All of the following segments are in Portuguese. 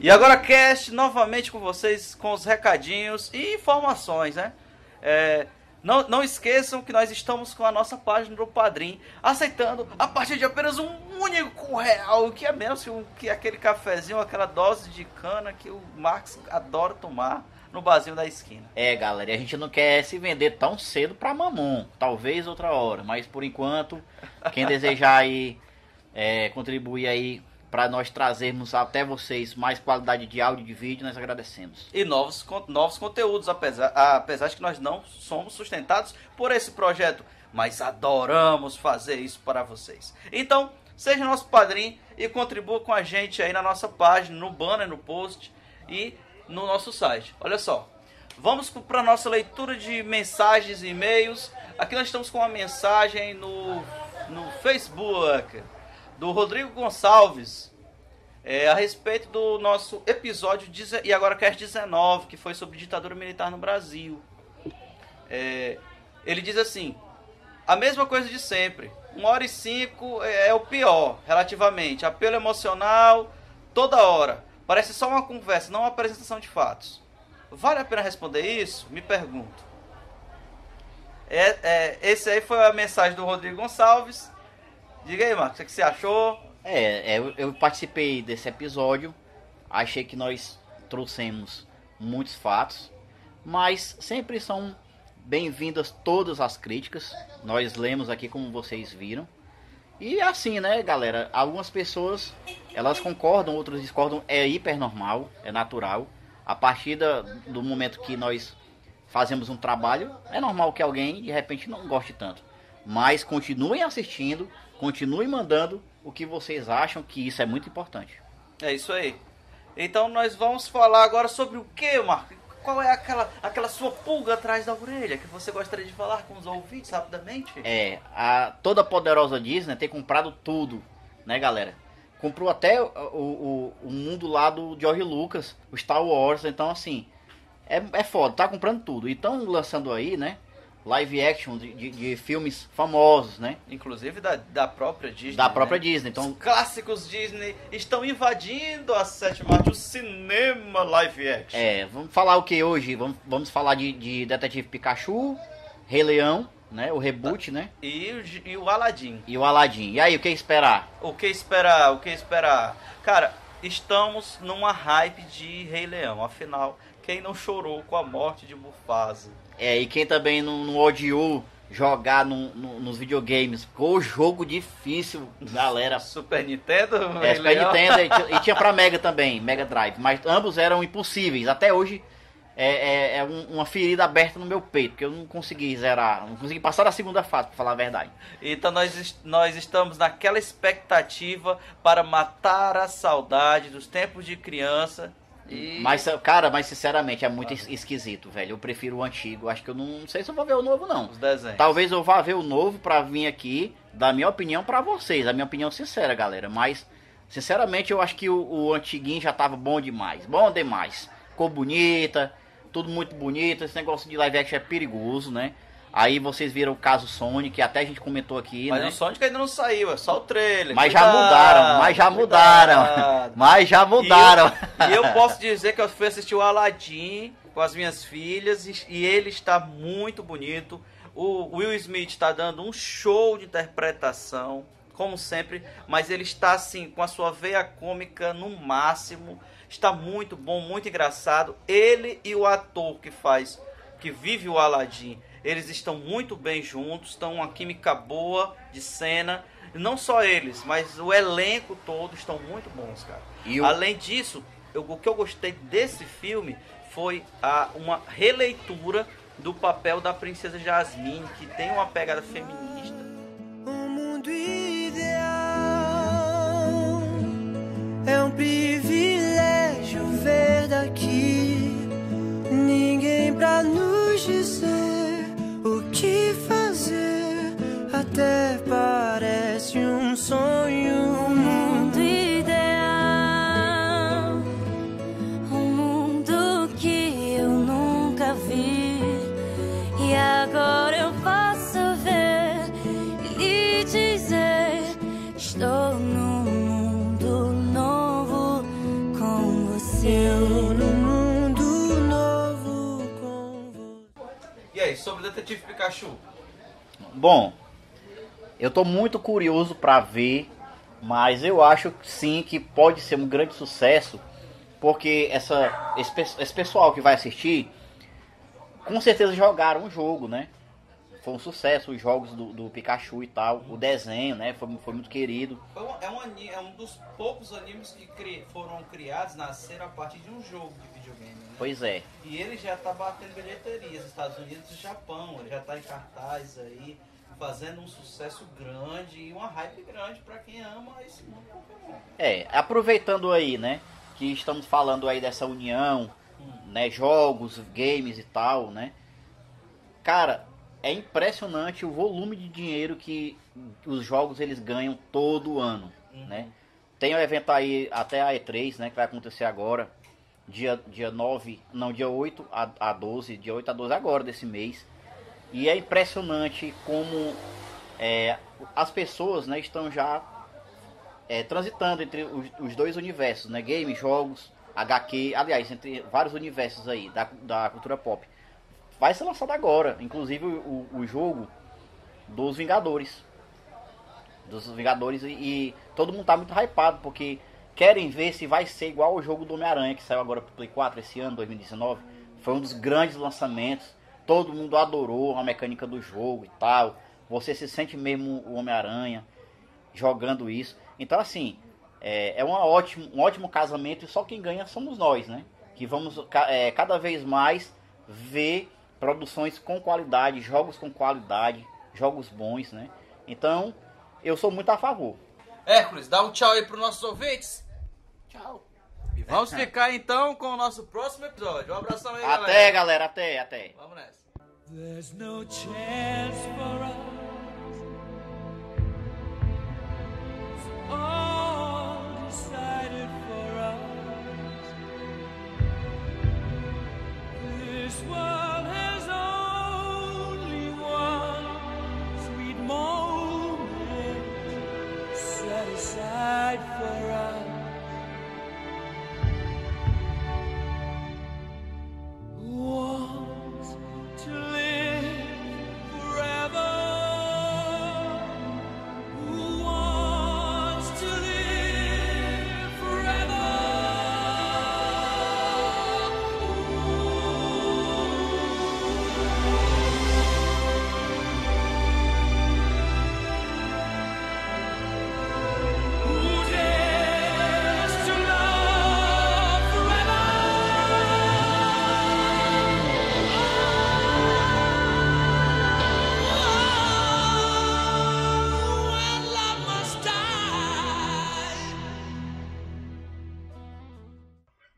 E agora, cast, novamente com vocês, com os recadinhos e informações, né? Não esqueçam que nós estamos com a nossa página do Padrim, aceitando a partir de apenas um único real, que é menos que aquele cafezinho, aquela dose de cana que o Marcos adora tomar no barzinho da esquina. Galera, e a gente não quer se vender tão cedo pra mamon, talvez outra hora, mas por enquanto, quem desejar aí contribuir aí para nós trazermos até vocês mais qualidade de áudio e de vídeo, nós agradecemos. E novos conteúdos, apesar de que nós não somos sustentados por esse projeto, mas adoramos fazer isso para vocês. Então, seja nosso padrinho e contribua com a gente aí na nossa página, no banner, no post e no nosso site. Olha só, vamos para a nossa leitura de mensagens e e-mails. Aqui nós estamos com uma mensagem no Facebook do Rodrigo Gonçalves, a respeito do nosso episódio e agora cast 19, que foi sobre ditadura militar no Brasil. Ele diz assim: a mesma coisa de sempre, 1h05 é o pior, relativamente, apelo emocional toda hora, parece só uma conversa, não uma apresentação de fatos. Vale a pena responder isso? Me pergunto. Esse aí foi a mensagem do Rodrigo Gonçalves. Diga aí, Marcos, o que você achou? Eu participei desse episódio, achei que nós trouxemos muitos fatos, mas sempre são bem-vindas todas as críticas, nós lemos aqui como vocês viram. E assim, né, galera, algumas pessoas, elas concordam, outras discordam, é hiper normal, é natural. A partir do momento que nós fazemos um trabalho, é normal que alguém, de repente, não goste tanto. Mas continuem assistindo, continuem mandando o que vocês acham, que isso é muito importante. É isso aí. Então nós vamos falar agora sobre o que, Marcos? Qual é aquela sua pulga atrás da orelha que você gostaria de falar com os ouvintes rapidamente? A toda poderosa Disney tem comprado tudo, né, galera? Comprou até o mundo lá do George Lucas, o Star Wars, então assim, é foda, tá comprando tudo. Então lançando aí, né, live action de filmes famosos, né? Inclusive da própria Disney. Da própria Disney. Então, os clássicos Disney estão invadindo a sétima arte, o cinema live action. Vamos falar o que hoje? Vamos falar de Detetive Pikachu, Rei Leão, né? O reboot, né? E o Aladdin. E o Aladdin. E aí, o que esperar? O que esperar? Cara, estamos numa hype de Rei Leão. Afinal, quem não chorou com a morte de Mufasa? E quem também não odiou jogar nos videogames, ficou um jogo difícil, galera. Super Nintendo? Super Nintendo e tinha pra Mega também, Mega Drive, mas ambos eram impossíveis. Até hoje uma ferida aberta no meu peito, porque eu não consegui zerar, não consegui passar da segunda fase, pra falar a verdade. Então nós estamos naquela expectativa para matar a saudade dos tempos de criança. Mas sinceramente é muito esquisito, velho. Eu prefiro o antigo. Acho que eu não sei se eu vou ver o novo, não. Os desenhos. Talvez eu vá ver o novo pra vir aqui dar minha opinião pra vocês. A minha opinião sincera, galera. Mas, sinceramente, eu acho que o antiguinho já tava bom demais. Bom demais. Ficou bonita, tudo muito bonito. Esse negócio de live action é perigoso, né? Aí vocês viram o caso Sonic, que até a gente comentou aqui, mas né? o Sonic ainda não saiu, é só o trailer. Mas já mudaram. E eu posso dizer que eu fui assistir o Aladdin com as minhas filhas e ele está muito bonito. O Will Smith está dando um show de interpretação, como sempre, mas ele está assim, com a sua veia cômica no máximo. Está muito bom, muito engraçado. Ele e o ator que vive o Aladdin, eles estão muito bem juntos, estão uma química boa de cena. Não só eles, mas o elenco todo estão muito bons, cara. Além disso, o que eu gostei desse filme foi uma releitura do papel da Princesa Jasmine, que tem uma pegada feminista. Um mundo ideal é um privilégio ver daqui. Ninguém pra nos dizer o que fazer, até parece um sonho. Um mundo ideal, um mundo que eu nunca vi. E agora eu posso ver e lhe dizer: estou num mundo novo com você. sobre Detetive Pikachu? Bom, eu tô muito curioso pra ver, mas eu acho sim que pode ser um grande sucesso, porque esse pessoal que vai assistir, com certeza jogaram o jogo, né? Foi um sucesso os jogos do Pikachu e tal, o desenho, né? Foi muito querido. É um dos poucos animes que foram criados, nasceram a partir de um jogo de videogame, né? Pois é. E ele já tá batendo bilheterias nos Estados Unidos e Japão, ele já tá em cartaz aí, fazendo um sucesso grande e uma hype grande pra quem ama esse mundo Pokémon. Aproveitando aí, né, que estamos falando aí dessa união, né, jogos, games e tal, né? Cara, é impressionante o volume de dinheiro que os jogos eles ganham todo ano, né? Tem o evento aí até a E3, né, que vai acontecer agora, dia 8 a 12, dia 8 a 12 agora desse mês. E é impressionante como as pessoas, né, estão já transitando entre os dois universos, né, games, jogos, HQ, aliás, entre vários universos aí da cultura pop. Vai ser lançado agora, inclusive o jogo dos Vingadores. E todo mundo tá muito hypado, porque querem ver se vai ser igual ao jogo do Homem-Aranha, que saiu agora pro Play 4 esse ano, 2019. Foi um dos grandes lançamentos. Todo mundo adorou a mecânica do jogo e tal. Você se sente mesmo o Homem-Aranha jogando isso. Então, assim, é um ótimo casamento, e só quem ganha somos nós, né? Que vamos cada vez mais ver produções com qualidade, jogos com qualidade, jogos bons, né? Então, eu sou muito a favor. Hércules, dá um tchau aí pros nossos ouvintes. Tchau. E vamos ficar então com o nosso próximo episódio. Um abração aí, galera. Até, galera, até. Vamos nessa. There's no chance for us. It's all decided for us. This world has only one sweet moment set aside for us. Want to live forever. Who wants to live forever? Who dares to love forever? When love must die.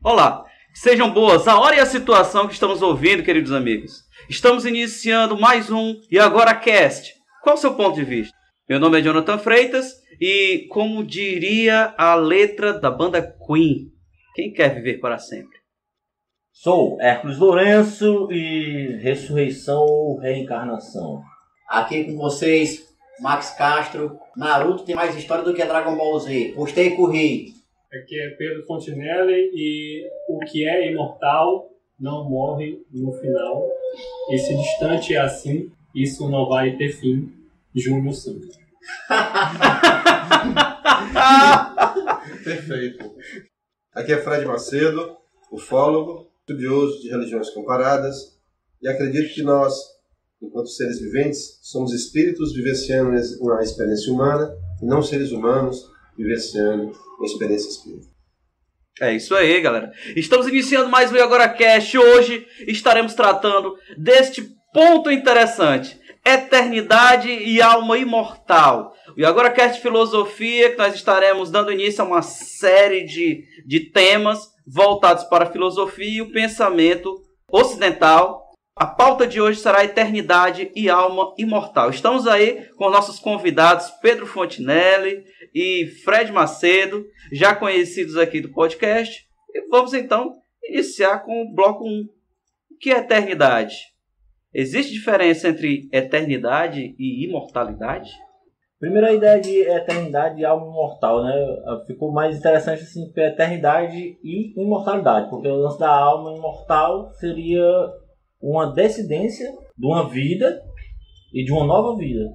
Olá, sejam boas a hora e a situação que estamos ouvindo, queridos amigos. Estamos iniciando mais um E Agora Cast. Qual o seu ponto de vista? Meu nome é Jonathan Freitas e, como diria a letra da banda Queen, quem quer viver para sempre? Sou Hércules Lourenço e ressurreição ou reencarnação? Aqui com vocês, Max Castro. Naruto tem mais história do que Dragon Ball Z. Postei e corri. Aqui é Pedro Fontinelli e o que é imortal não morre no final. Esse distante é assim, isso não vai ter fim. Júnior Santos. Perfeito. Aqui é Fred Macedo, ufólogo, estudioso de religiões comparadas, e acredito que nós, enquanto seres viventes, somos espíritos vivenciando uma experiência humana e não seres humanos vivenciando uma experiência espírita. É isso aí, galera. Estamos iniciando mais um E Agora Cast. Hoje estaremos tratando deste ponto interessante: eternidade e alma imortal. O E Agora Cast Filosofia, que nós estaremos dando início a uma série de temas voltados para a filosofia e o pensamento ocidental. A pauta de hoje será eternidade e alma imortal. Estamos aí com nossos convidados Pedro Fontinelli e Fred Macedo, já conhecidos aqui do podcast. E vamos então iniciar com o bloco 1. O que é eternidade? Existe diferença entre eternidade e imortalidade? Primeiro, a ideia de eternidade e alma imortal, né? Ficou mais interessante assim, que eternidade e imortalidade, porque o lance da alma imortal seria uma descendência de uma vida e de uma nova vida.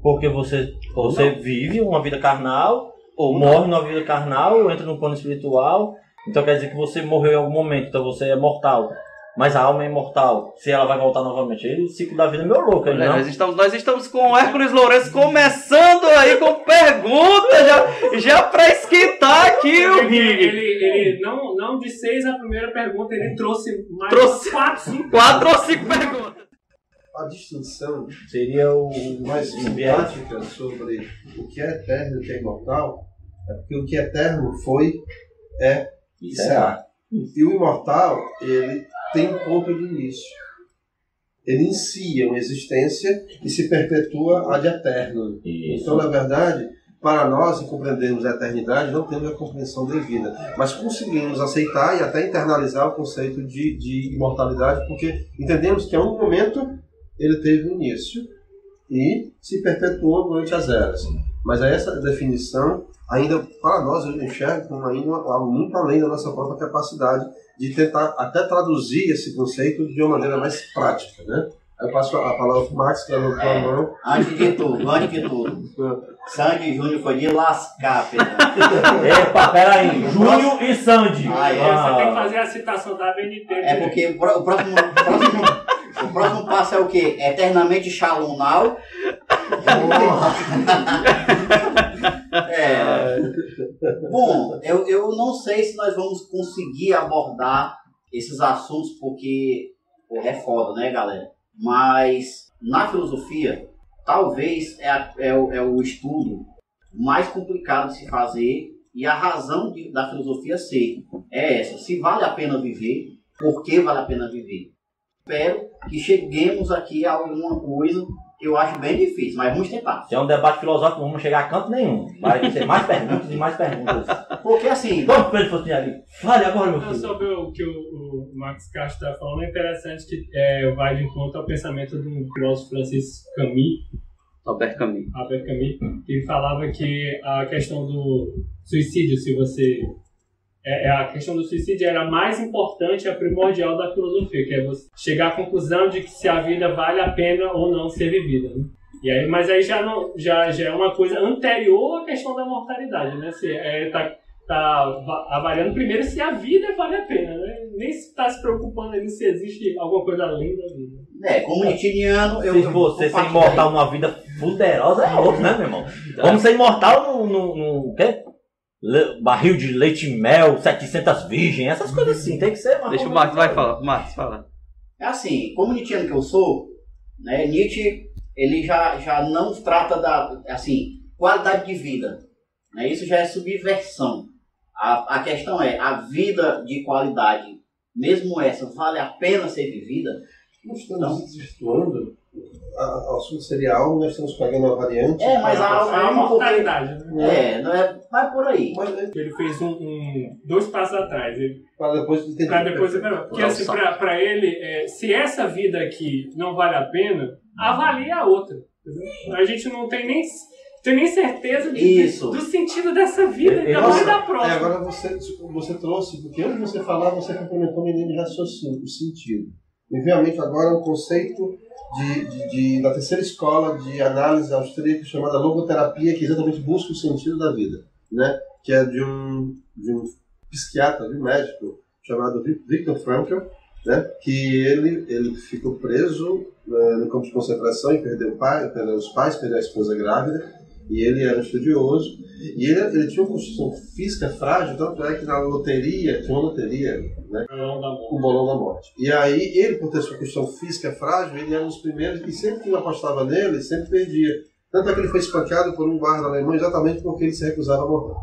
Porque você vive uma vida carnal, ou morre numa vida carnal, entra no plano espiritual. Então quer dizer que você morreu em algum momento, então você é mortal. Mas a alma é imortal, se ela vai voltar novamente. Aí o ciclo da vida é meio louco, Olha, não? nós estamos com o Hércules Lourenço começando aí com perguntas, já pra esquentar aqui o ringue. Ele não de 6 a primeira pergunta, ele trouxe mais 4, 5. 4 ou 5 perguntas. A distinção Seria o mais simpática sobre o que é eterno e o que é imortal é porque o que é eterno foi, é e será. E o imortal, ele tem um ponto de início. Ele inicia uma existência e se perpetua ad eterno. Isso. Então, na verdade, para nós que compreendemos a eternidade, não temos a compreensão devida, mas conseguimos aceitar e até internalizar o conceito de imortalidade, porque entendemos que a um momento ele teve um início e se perpetuou durante as eras. Mas essa definição, ainda para nós, eu enxergo como ainda algo muito além da nossa própria capacidade de tentar até traduzir esse conceito de uma maneira mais prática, né? Aí eu passo a palavra para o Max, que levantou a mão. Antes de tudo. Sandy Júnior foi de lascar, Pedro. Epa, peraí. Júnior e Sandy. Você tem que fazer a citação da BNT. É porque o próximo passo é o quê? Eternamente Shalom Now. Bom, eu não sei se nós vamos conseguir abordar esses assuntos porque é foda, né, galera? Mas na filosofia, talvez é o estudo mais complicado de se fazer, e a razão da filosofia ser é essa: se vale a pena viver, por que vale a pena viver? Espero que cheguemos aqui a alguma coisa. Eu acho bem difícil, mas vamos tentar. Se é um debate filosófico, não vamos chegar a canto nenhum. Vai ter mais perguntas e mais perguntas. Porque assim... Vamos, Pedro Faustino ali. Fale agora, meu filho. Sobre o que o Max Castro está falando, é interessante que vai de encontro ao pensamento do filósofo francês Albert Camus, que ele falava que a questão do suicídio, a questão do suicídio era a mais importante, a primordial da filosofia, que é você chegar à conclusão de que se a vida vale a pena ou não ser vivida, né? E aí, mas aí já é uma coisa anterior à questão da mortalidade, né? Tá avaliando primeiro se a vida vale a pena, né? Nem se está se preocupando ali se existe alguma coisa além da vida. Como nitiniano, Se você ser imortal numa vida poderosa é outro, né, meu irmão? Vamos ser imortal no quê? Barril de leite e mel, 700 virgens, essas coisas assim, tem que ser uma... Deixa o Marcos vai falar. Marcos, fala. É assim, como nitiano que eu sou, né, Nietzsche, ele já não trata da, assim, qualidade de vida, né, isso já é subversão. A questão é, a vida de qualidade, mesmo essa, vale a pena ser vivida? Nós estamos desvirtuando. O assunto seria algo, nós estamos pegando a variante. Mas a mortalidade, né? Não é, vai por aí. Ele fez 2 passos atrás. Para depois entender. Porque assim, para ele, se essa vida aqui não vale a pena, avalie a outra. Entendeu? A gente não tem nem certeza do sentido dessa vida, ainda mais da próxima. Agora você trouxe, porque antes de você falar, você complementou minha linha de raciocínio, o sentido. E realmente agora é um conceito da terceira escola de análise austríaca chamada logoterapia, que exatamente busca o sentido da vida, né? Que é de um psiquiatra, de um médico chamado Viktor Frankl, né? Que ele ficou preso no campo de concentração e perdeu os pais, perdeu a esposa grávida, e ele era estudioso, e ele tinha uma constituição física frágil, tanto é que na loteria, tinha uma loteria, né? O bolão da morte. E aí, ele, por ter sua constituição física frágil, ele era um dos primeiros, e sempre que apostava nele, sempre perdia. Tanto é que ele foi espancado por um guarda alemão exatamente porque ele se recusava a morrer.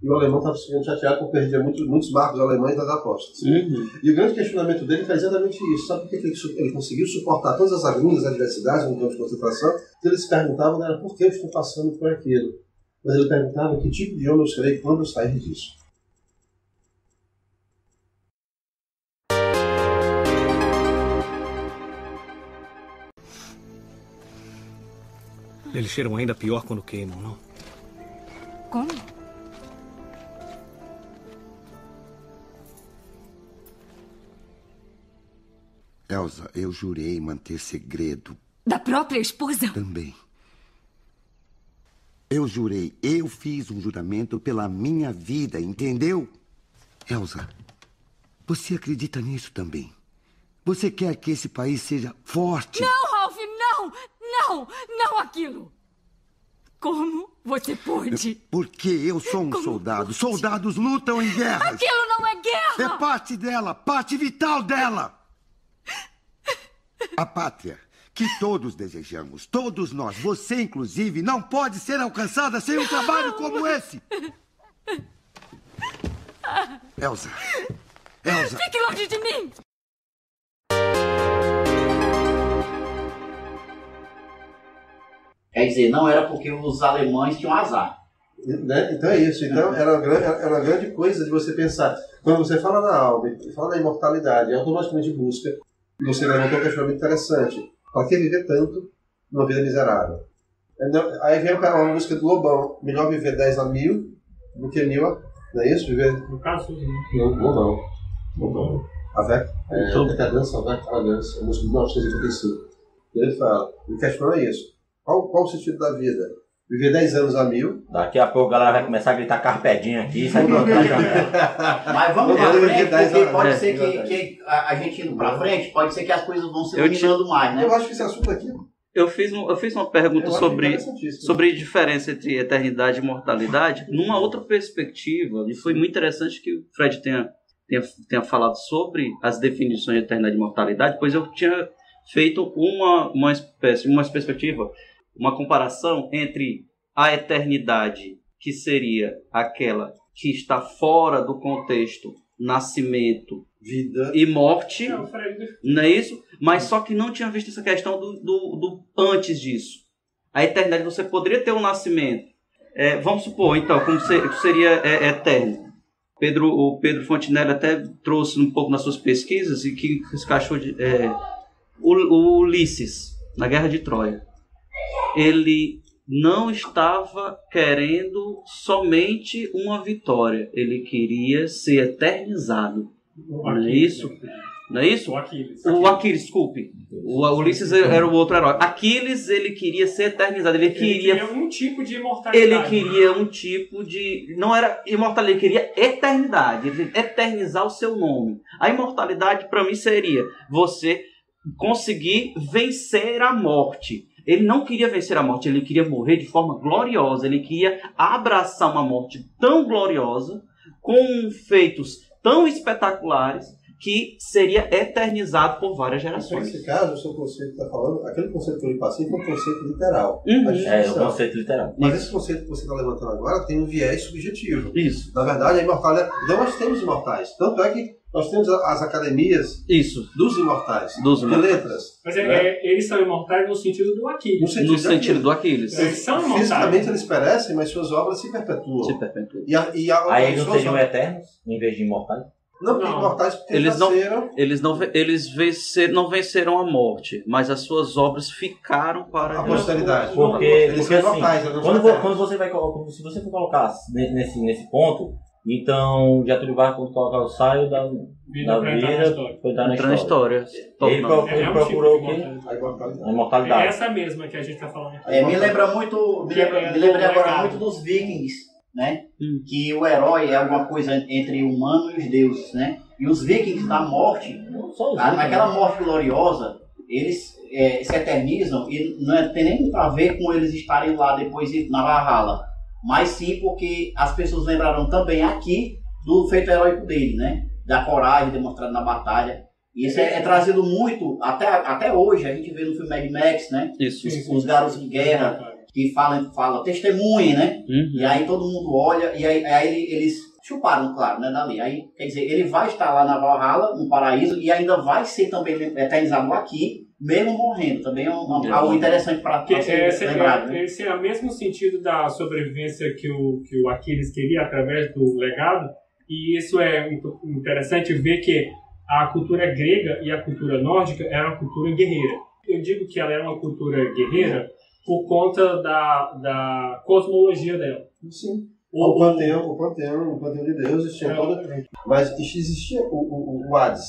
E o alemão estava ficando chateado por perder muitos marcos alemães das apostas. E o grande questionamento dele foi exatamente isso. Sabe por que ele conseguiu suportar todas as agruras, as adversidades no campo de concentração? Então ele se perguntava, não era por que eu estou passando por aquilo. Mas ele perguntava que tipo de homem eu serei quando eu sair disso. Eles cheiram ainda pior quando queimam, não? Como? Elsa, eu jurei manter segredo Da própria esposa? também. Eu jurei, eu fiz um juramento pela minha vida, entendeu? Elsa, você acredita nisso também? Você quer que esse país seja forte? Não, Ralph, não! Não! Não aquilo! Como você pôde? Porque eu sou um soldado. Soldados lutam em guerras. Aquilo não é guerra! É parte dela, parte vital dela. A pátria que todos desejamos, todos nós, você inclusive, não pode ser alcançada sem um trabalho como esse. Elsa. Elsa. Fique longe de mim! Quer dizer, não era porque os alemães tinham azar. Né? Então é isso. Então era uma grande coisa de você pensar. Quando você fala na alma, fala na imortalidade, automaticamente busca. E você levantou um questionamento interessante. Para que viver tanto numa vida miserável? Aí vem a música do Lobão. Melhor viver 10 a 1000 do que 1000 não é isso? Viver... No caso, Lobão. Avec, decadência, avec arrogância. A música de 1985. E ele fala, ele questiona isso. Qual o sentido da vida? Viver 10 anos a 1000. Daqui a pouco a galera vai começar a gritar carpedinho aqui e sai pela janela. Mas vamos pra frente, porque pode É, ser que a gente indo pra frente, pode ser que as coisas vão se iluminando mais, né? Eu acho que esse assunto aqui... Eu fiz uma pergunta Eu acho interessantíssimo. sobre a diferença entre eternidade e mortalidade numa outra perspectiva. E foi muito interessante que o Fred tenha falado sobre as definições de eternidade e mortalidade, pois eu tinha feito uma perspectiva, uma comparação entre a eternidade, que seria aquela que está fora do contexto nascimento, vida e morte, não é isso? Mas só que não tinha visto essa questão do antes disso. A eternidade, você poderia ter um nascimento. Vamos supor, então, como seria eterno. O Pedro Fontenelle até trouxe um pouco nas suas pesquisas e que encaixou o Ulisses, na Guerra de Troia. Ele não estava querendo somente uma vitória. Ele queria ser eternizado. Não é isso? Não é isso? O Aquiles, desculpe. O Ulisses era o outro herói. Aquiles, ele queria ser eternizado. Ele queria um tipo de imortalidade. Ele queria um tipo de... Não era imortalidade, ele queria eternidade. Ele queria eternizar o seu nome. A imortalidade, para mim, seria você conseguir vencer a morte. Ele não queria vencer a morte, ele queria morrer de forma gloriosa. Ele queria abraçar uma morte tão gloriosa, com feitos tão espetaculares, que seria eternizado por várias gerações. Nesse caso, o seu conceito está falando, aquele conceito que eu lhe passei foi um conceito literal. Uhum. É um conceito literal. Mas esse conceito que você está levantando agora tem um viés subjetivo. Isso. Na verdade, a imortalidade... Então nós temos imortais. Tanto é que nós temos as academias dos imortais. De letras. Mas eles são imortais no sentido do Aquiles. No sentido do Aquiles. Eles são imortais. Fisicamente eles perecem, mas suas obras se perpetuam. Se perpetuam. Aí eles não seriam eternos, em vez de imortais? Não, porque imortais porque eles não venceram a morte, mas as suas obras ficaram para a posteridade. Porque são imortais, assim, quando você vai, se você for colocar nesse ponto, então Getúlio Vargas, quando colocar o saio da vida, foi dar na história. Ele procurou o quê? A imortalidade. É essa mesma que a gente está falando aqui. Me lembrei agora muito dos Vikings, né? Que o herói é alguma coisa entre o humano e os deuses, né? E os Vikings na morte, naquela morte gloriosa, eles se eternizam e não tem nem a ver com eles estarem lá depois na Valhalla, mas sim porque as pessoas lembraram também aqui do feito heróico dele, né? Da coragem demonstrada na batalha. E isso é trazido muito, até hoje, a gente vê no filme Mad Max, né? Isso. Os garotos de guerra que fala testemunha, né? Uhum. E aí todo mundo olha, e aí eles chuparam, claro, né, dali. Aí, quer dizer, ele vai estar lá na Valhalla, no paraíso, e ainda vai ser também eternizado aqui, mesmo morrendo. Também é algo interessante para ser lembrado. Né? Esse é o mesmo sentido da sobrevivência que o Aquiles queria através do legado, e isso é interessante ver que a cultura grega e a cultura nórdica era uma cultura guerreira. Eu digo que ela era uma cultura guerreira por conta da cosmologia dela. Sim. O panteão de deuses tinha todo... Mas existia o Hades.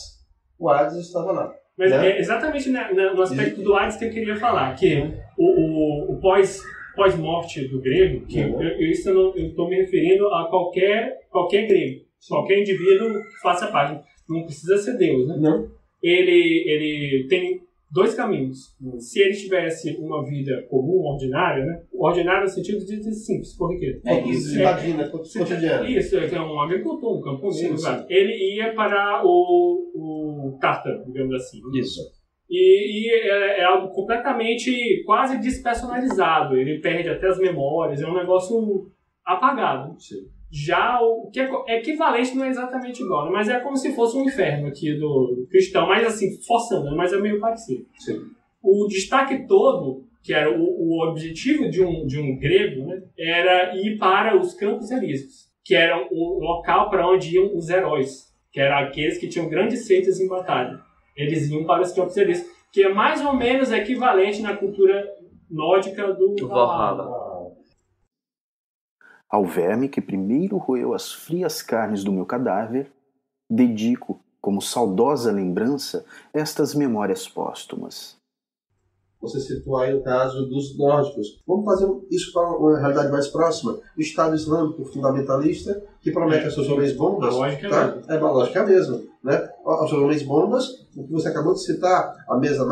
O Hades estava lá. Mas né? é exatamente no aspecto do Hades que eu queria falar, que o pós-morte do grego, que eu estou me referindo a qualquer grego, qualquer indivíduo que faça parte. Não precisa ser Deus, né? Não. Ele tem dois caminhos. Se ele tivesse uma vida comum, ordinária, né? Ordinária no sentido de simples, corriqueiro. Cidadina, cotidiana. Isso, é um agricultor, um camponês. Sim. Ele ia para o Tártaro, digamos assim. Isso. E é algo completamente, quase despersonalizado. Ele perde até as memórias, é um negócio apagado. Sim. Já o que é equivalente não é exatamente igual, né? Mas é como se fosse um inferno aqui do cristão, mas assim, forçando, né? Mas é meio parecido. Sim. O destaque todo, que era o objetivo de um grego, né? Era ir para os Campos Elíseos, que era o local para onde iam os heróis, que eram aqueles que tinham grandes feitos em batalha. Eles iam para os Campos Elíseos, que é mais ou menos equivalente na cultura nórdica do Valhalla. Ao verme que primeiro roeu as frias carnes do meu cadáver, dedico, como saudosa lembrança, estas memórias póstumas. Você citou aí o caso dos nórdicos. Vamos fazer isso para uma realidade mais próxima. O Estado Islâmico fundamentalista, que promete aos seus homens bombas. A lógica tá? A lógica é a mesma. Né? Aos seus homens bombas, o que você acabou de citar, a mesa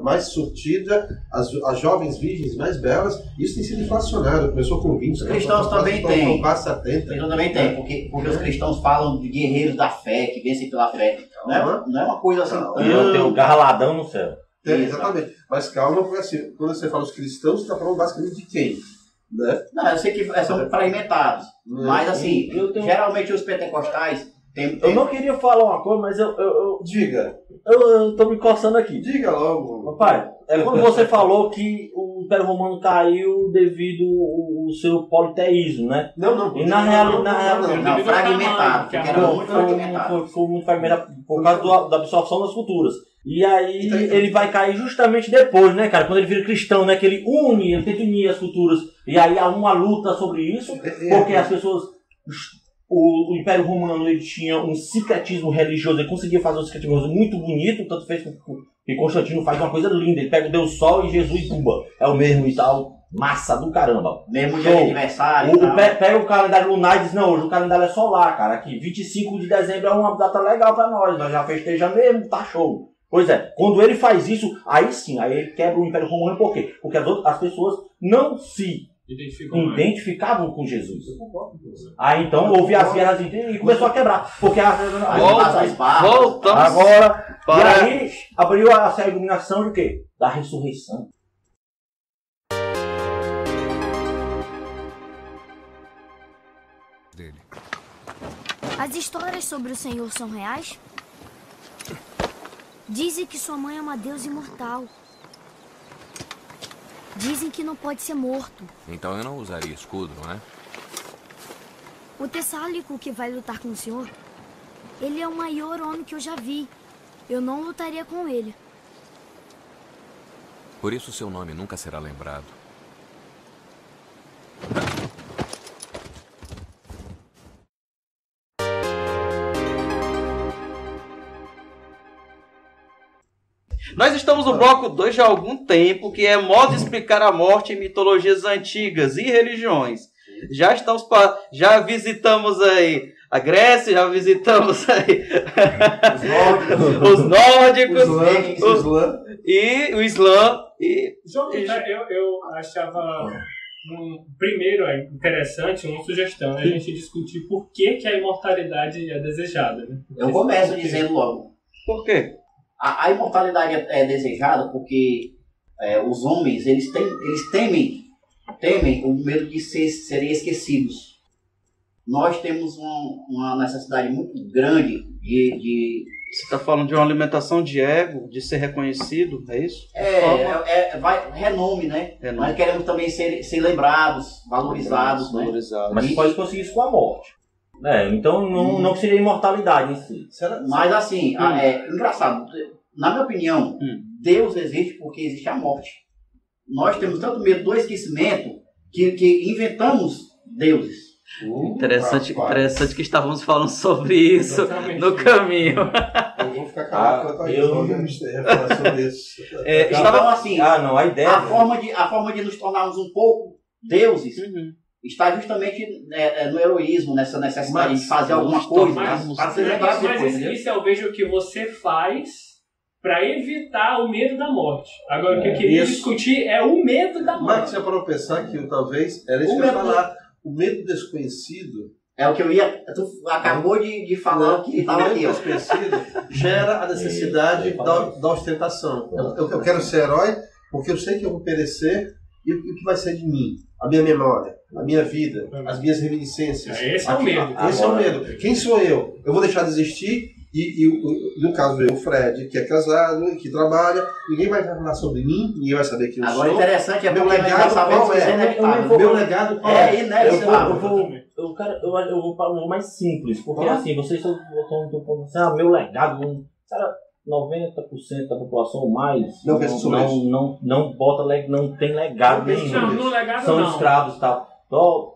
mais surtida, as jovens virgens mais belas, isso tem sido inflacionado. Começou com 20. Os cristãos também têm. Quase 70. Os cristãos também têm, porque os cristãos falam de guerreiros da fé, que vencem pela fé. Não é uma coisa assim. Eu tenho um garladão no céu. Exatamente. Mas calma, porque assim, quando você fala os cristãos, você está falando basicamente de quem? Né? Não, eu sei que são fragmentados. Mas assim, geralmente os pentecostais Eu não queria falar uma coisa, mas Diga. Eu tô me coçando aqui. Diga logo. Papai, quando você falou que o Império Romano caiu devido ao seu politeísmo, né? Não. E na realidade, não, fragmentado. Foi muito fragmentado por causa da absorção das culturas. E aí ele vai cair justamente depois, né, cara? Quando ele vira cristão, né? Que ele tenta unir as culturas. E aí há uma luta sobre isso, porque as pessoas... O Império Romano ele tinha um sincretismo religioso, ele conseguia fazer um sincretismo muito bonito, tanto fez que Constantino faz uma coisa linda. Ele pega o Deus Sol e Jesus e Pumba. É o mesmo e tal. Massa do caramba. Mesmo dia de aniversário. Pega o calendário lunar e diz, não, hoje o calendário é solar, cara. Aqui, 25 de dezembro é uma data legal pra nós já festejamos mesmo, tá show. Pois é, quando ele faz isso, aí sim, aí ele quebra o Império Romano. Por quê? Porque as pessoas não se identificavam com Jesus. Aí então houve as guerras e começou a quebrar. Porque voltamos agora. E aí abriu essa iluminação de quê? Da ressurreição. As histórias sobre o Senhor são reais? Dizem que sua mãe é uma deusa imortal. Dizem que não pode ser morto. Então eu não usaria escudo, não é? O Tessálico que vai lutar com o senhor, ele é o maior homem que eu já vi. Eu não lutaria com ele. Por isso seu nome nunca será lembrado. Nós estamos no bloco 2 já há algum tempo, que é modo de explicar a morte em mitologias antigas e religiões. Já visitamos aí a Grécia, já visitamos aí os nórdicos, e o Islã. Eu achava primeiro interessante uma sugestão, a gente discutir por que a imortalidade é desejada. Né? Eu começo dizendo logo. Por quê? A imortalidade é desejada porque os homens eles temem o medo de serem esquecidos. Nós temos uma necessidade muito grande de... Você está falando de uma alimentação de ego, de ser reconhecido, é isso? Renome, né? Nós queremos também ser lembrados, valorizados. Né? Mas pode conseguir isso com a morte. Então não seria imortalidade em si. Mas assim, engraçado, na minha opinião, Deus existe porque existe a morte. Nós temos tanto medo do esquecimento que inventamos deuses. Interessante que estávamos falando sobre isso no caminho. Eu vou ficar calado quanto a isso. Eu não ia falar sobre isso. Então, assim, a ideia... A forma de nos tornarmos um pouco deuses está justamente no heroísmo, nessa necessidade de fazer alguma coisa. Mas isso eu vejo que você faz para evitar o medo da morte. Agora, o que eu queria discutir é o medo da morte. Mas você parou pensar que talvez era isso que eu ia falar. O medo desconhecido... É o que eu ia... Tu acabou de falar que estava aqui. O medo desconhecido gera a necessidade da ostentação. Eu quero ser herói porque eu sei que eu vou perecer e o que vai ser de mim? A minha memória, a minha vida, as minhas reminiscências. Esse é o medo. Esse é o medo. Quem sou eu? Eu vou deixar de existir e no caso eu, o Fred, que é casado, que trabalha, ninguém vai falar sobre mim, ninguém vai saber quem eu sou. Agora interessante é meu porque legado qual é? Meu legado qual é? Eu vou para o mais simples, porque assim, vocês estão falando assim, meu legado, cara, 90% da população ou mais não bota não tem legado nenhum. No legado são não. escravos e tal. Só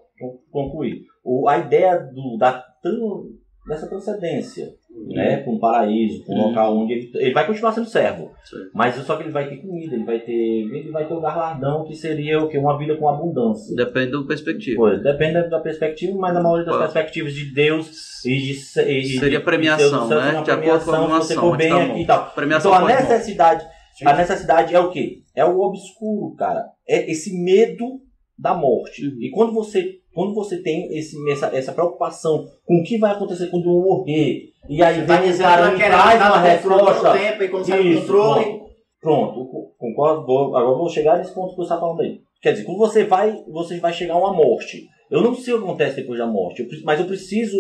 concluir. A ideia dessa transcendência, né, para um paraíso, para um local onde ele vai continuar sendo servo, mas só que ele vai ter comida, ele vai ter o galardão que seria o quê? Uma vida com abundância. Depende da perspectiva. Pois, depende da perspectiva, mas na maioria das perspectivas de Deus seria premiação, né? De acordo com a você for bem aqui e tal. Premiação então a necessidade é o quê? É o obscuro, cara. É esse medo da morte. E quando você tem essa preocupação com o que vai acontecer quando eu morrer, e aí vem o cara e traz uma resposta. Tempo, e quando sai do controle... Pronto, concordo. Agora eu vou chegar nesse ponto que você está falando aí. Quer dizer, quando você vai chegar a uma morte. Eu não sei o que acontece depois da morte, mas eu preciso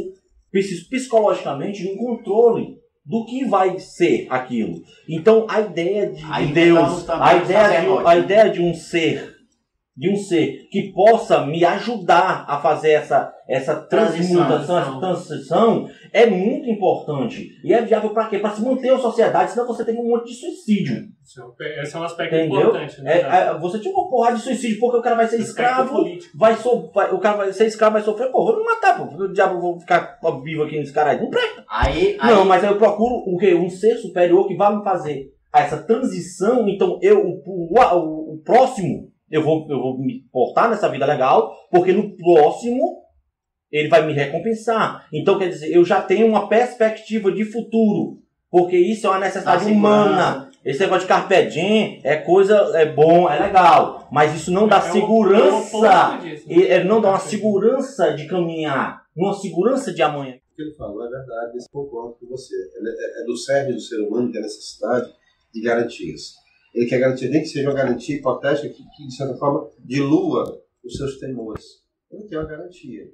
psicologicamente de um controle do que vai ser aquilo. Então a ideia de Deus, a ideia de um ser que possa me ajudar a fazer essa transmutação, essa transição, é muito importante. E é viável para quê? Para se manter a sociedade, senão você tem um monte de suicídio. Esse é um aspecto importante. Né? Você tinha uma porrada de suicídio, porque o cara vai ser escravo, o cara vai ser escravo, vai sofrer, vou me matar, o diabo, vou ficar vivo aqui nesse cara aí. Não presta. Não, mas aí eu procuro o quê? Um ser superior que vai me fazer essa transição, então o próximo, eu vou me portar nessa vida legal, porque no próximo ele vai me recompensar. Então, quer dizer, eu já tenho uma perspectiva de futuro, porque isso é uma necessidade humana. Esse negócio de carpe diem é bom, é legal, mas isso não dá segurança, não dá uma segurança de caminhar, uma segurança de amanhã. O que ele falou é verdade, eu concordo com você. É do cerne do ser humano que é a necessidade de garantias. Ele quer garantir, nem que seja uma garantia hipotética que de certa forma, dilua os seus temores. Ele quer uma garantia.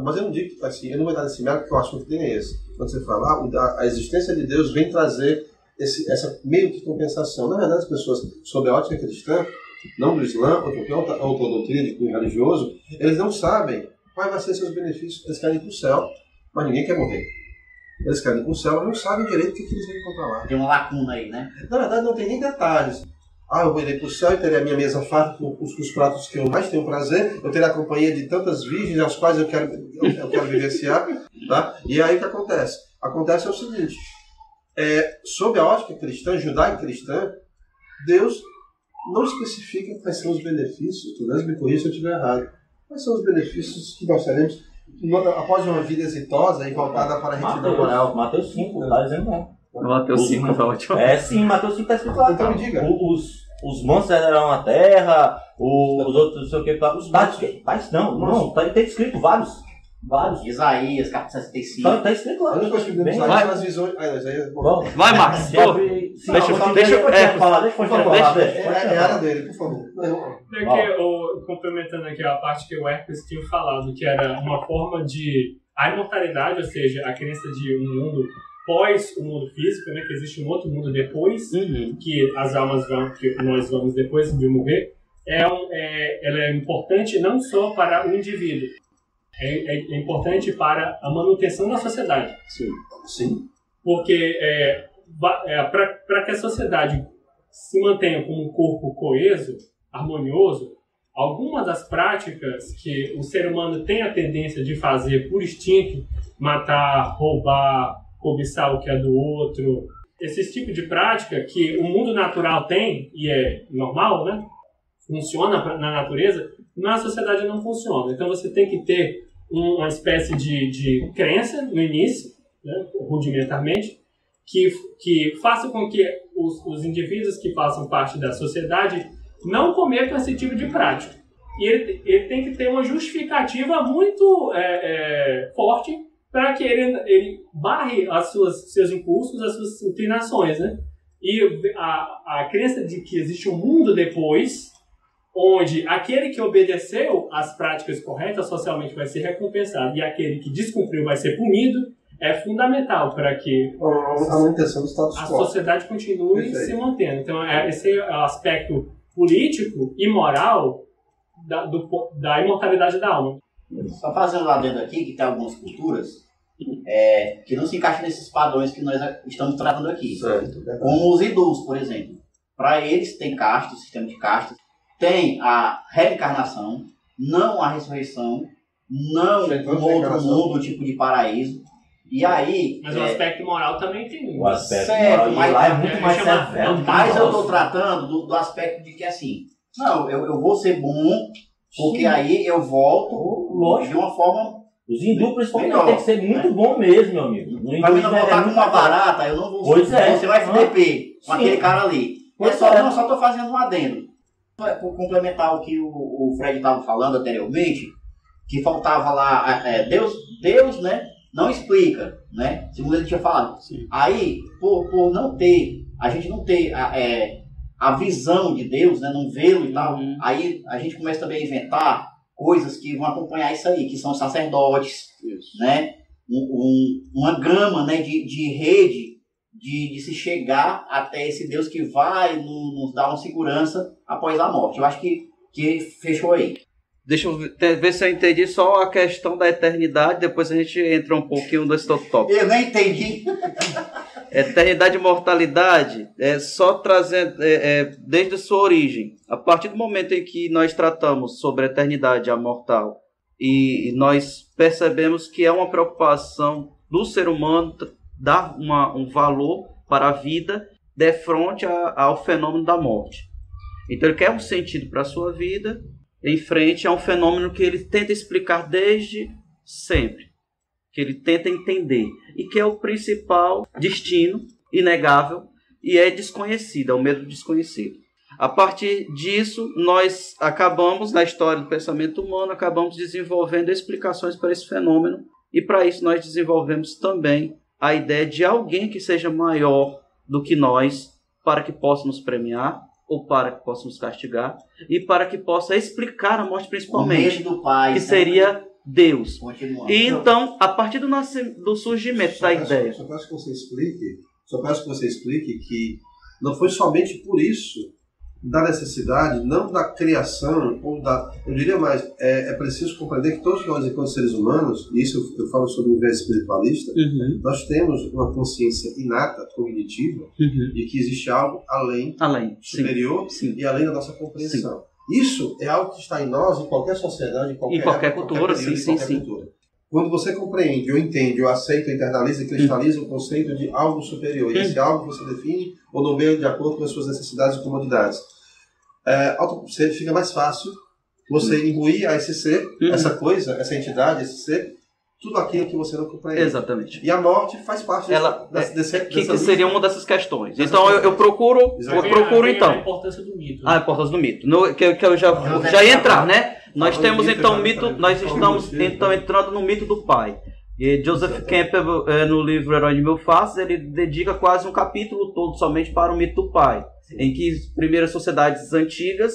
Mas eu não digo assim, eu não vou dar esse mérito porque o assunto nem é esse. Quando você fala, a existência de Deus vem trazer essa meio que compensação. Na verdade, as pessoas, sob a ótica cristã, não do Islã, ou qualquer outra doutrina de cunho religioso, eles não sabem quais vão ser seus benefícios. Eles querem ir para o céu, mas ninguém quer morrer. Eles querem ir para o céu, mas não sabem direito o que eles vão encontrar lá. Tem uma lacuna aí, né? Na verdade, não tem nem detalhes. Eu vou ir para o céu e terei a minha mesa farta com os pratos que eu mais tenho prazer. Eu terei a companhia de tantas virgens as quais eu quero vivenciar. Tá? E aí o que acontece? Acontece o seguinte. Sob a ótica cristã, judaico-cristã, Deus não especifica quais são os benefícios. Tu mesmo me corrija se eu estiver errado. Quais são os benefícios que nós teremos após uma vida exitosa e voltada para a retidão moral? Mateus 5, está dizendo não. Mateus 5 tá ótimo. Sim, Mateus 5 está escrito lá. Então me diga. Os mansos herdarão a terra, os outros não sei o que. Não, tem escrito vários. Isaías, capítulo 65. Tá escrito lá. A única coisa que podemos falar são as visões. Vai, Max. Deixa eu falar. É a área dele, por favor. Complementando aqui a parte que o Hercules tinha falado, que era uma forma de a imortalidade, ou seja, a crença de um mundo pós o mundo físico, né, que existe um outro mundo depois, que as almas que nós vamos depois de morrer, ela é importante não só para o indivíduo, é importante para a manutenção da sociedade. Sim. Porque para que a sociedade se mantenha como um corpo coeso, harmonioso, algumas das práticas que o ser humano tem a tendência de fazer por instinto, matar, roubar, cobiçar o que é do outro, esse tipo de prática que o mundo natural tem, e é normal, né? Funciona na natureza, na sociedade não funciona. Então você tem que ter uma espécie de crença no início, né, rudimentarmente, que faça com que os indivíduos que façam parte da sociedade não cometam esse tipo de prática. E ele tem que ter uma justificativa muito forte para que ele barre seus impulsos, as suas inclinações, né? E a crença de que existe um mundo depois, onde aquele que obedeceu às práticas corretas socialmente vai ser recompensado e aquele que descumpriu vai ser punido, é fundamental para que a manutenção do status quo, a sociedade continue se mantendo. Então, esse é o aspecto político e moral da imortalidade da alma. Só fazendo lá dentro aqui, que tem algumas culturas que não se encaixam nesses padrões que nós estamos tratando aqui. Certo. Como os hindus, por exemplo. Para eles tem castas, sistema de castas, tem a reencarnação, não a ressurreição, não um outro mundo, um tipo de paraíso. E aí... Mas o aspecto moral também tem. O aspecto certo, moral lá é muito mais severo. Mas eu estou tratando do aspecto de que assim, não, eu vou ser bom, porque aí eu volto de uma forma... Os hindus, principalmente, tem que ser muito bom mesmo, meu amigo. Para mim não voltar com uma barata, eu não vou ser um FDP, com aquele cara ali. Eu só estou fazendo um adendo. Por complementar o que o Fred estava falando anteriormente, que faltava lá, Deus, né, não explica, né, segundo ele tinha falado. Sim. Aí, por não ter, a gente não ter a visão de Deus, né, não vê-lo e tal, aí a gente começa também a inventar coisas que vão acompanhar isso aí, que são sacerdotes, né, uma gama, né, de rede, de se chegar até esse Deus que vai nos dar uma segurança após a morte. Eu acho que fechou aí. Deixa eu ver se eu entendi só a questão da eternidade, depois a gente entra um pouquinho nesse tópico. Eu nem entendi. Eternidade e mortalidade é só trazendo, desde a sua origem. A partir do momento em que nós tratamos sobre a eternidade e a mortal, e nós percebemos que é uma preocupação do ser humano dar um valor para a vida de frente ao fenômeno da morte. Então ele quer um sentido para a sua vida em frente a um fenômeno que ele tenta explicar desde sempre, que ele tenta entender, e que é o principal destino inegável e é desconhecido, é o medo do desconhecido. A partir disso, nós acabamos, na história do pensamento humano, acabamos desenvolvendo explicações para esse fenômeno, e para isso nós desenvolvemos também a ideia de alguém que seja maior do que nós, para que possa nos premiar, ou para que possa nos castigar, e para que possa explicar a morte principalmente, do pai, que seria Deus. Continuando. E então, a partir do surgimento da ideia... Só peço que você explique que não foi somente por isso da necessidade, não da criação, ou eu diria mais, é preciso compreender que todos nós, enquanto seres humanos, e isso eu falo sobre o viés espiritualista, nós temos uma consciência inata, cognitiva, de que existe algo além superior, e além da nossa compreensão. Sim. Isso é algo que está em nós, em qualquer sociedade, em qualquer cultura, cultura. Quando você compreende, ou entende, ou aceita, ou internaliza e cristaliza o conceito de algo superior, e esse algo você define ou nomeia de acordo com as suas necessidades e comodidades, fica mais fácil você imbuir a esse ser, essa coisa, essa entidade, esse ser, tudo aquilo que você não compreende. Exatamente. E a morte faz parte que seria uma dessas questões. Então eu procuro então. A importância do mito. A importância do mito. Que eu já ia entrar, né? Nós temos então o mito, nós estamos então entrando no mito do pai. E Joseph Campbell, no livro Herói de Mil Faces, ele dedica quase um capítulo todo somente para o mito do pai, em que as primeiras sociedades antigas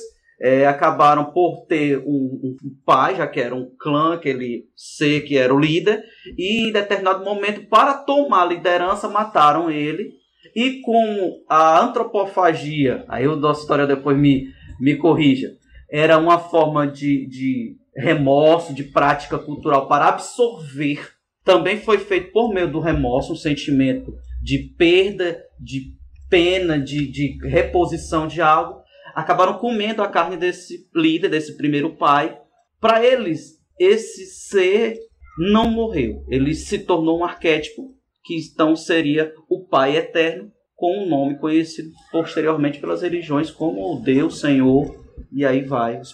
acabaram por ter um pai, já que era um clã, aquele ser que era o líder, e em determinado momento, para tomar a liderança, mataram ele, e com a antropofagia, aí o nosso história depois me corrija, era uma forma de remorso, de prática cultural para absorver. Também foi feito por meio do remorso, um sentimento de perda, de pena, de reposição de algo. acabaram comendo a carne desse líder, desse primeiro pai. Para eles, esse ser não morreu. Ele se tornou um arquétipo que então seria o Pai Eterno, com um nome conhecido posteriormente pelas religiões como Deus, Senhor, e aí vai, os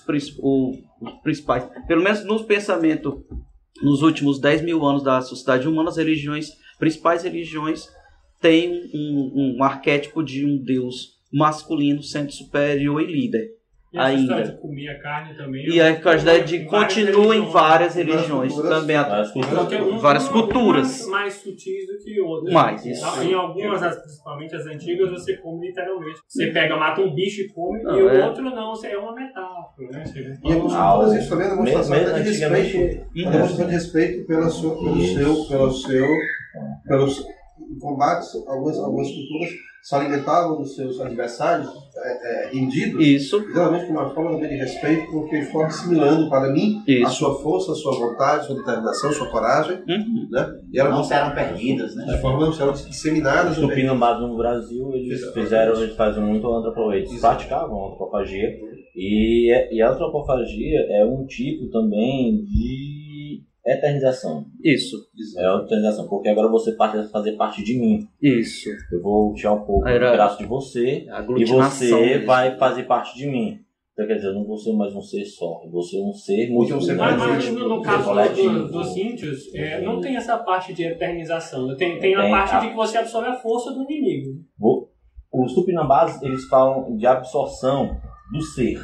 principais. Pelo menos no pensamento, nos últimos 10 mil anos da sociedade humana, as principais religiões têm um arquétipo de um Deus masculino sendo superior e líder. E essa ainda. história de comer a carne também. E a quantidade de continua em várias religiões também, várias culturas. Mais sutis do que outras. Mais, isso. Em algumas, principalmente as antigas, você come literalmente. Você pega, mata um bicho e come, Não, e o é. outro não, é uma metáfora, né? E algumas culturas isso também é demonstração até de respeito. É demonstração de respeito pelo combate. Algumas culturas se alimentavam dos seus adversários rendidos. Isso. Geralmente com uma forma também de respeito, porque eles foram assimilando para mim a sua força, a sua vontade, a sua determinação, a sua coragem. Né? E elas Não serão perdidas, né? De forma não serão disseminadas. Os tupinambás no Brasil, eles fazem muito antropofagia. Eles praticavam antropofagia. E a antropofagia é um tipo também de eternização. Isso. É a eternização, porque agora você passa a fazer parte de mim. Isso. Eu vou tirar um pouco do pedaço de você e você vai fazer parte de mim. Então, quer dizer, eu não vou ser mais um ser só, eu vou ser um ser muito Mas no caso dos índios, não tem essa parte de eternização. Tem a parte de que você absorve a força do inimigo. Os tupinambás, eles falam de absorção do ser.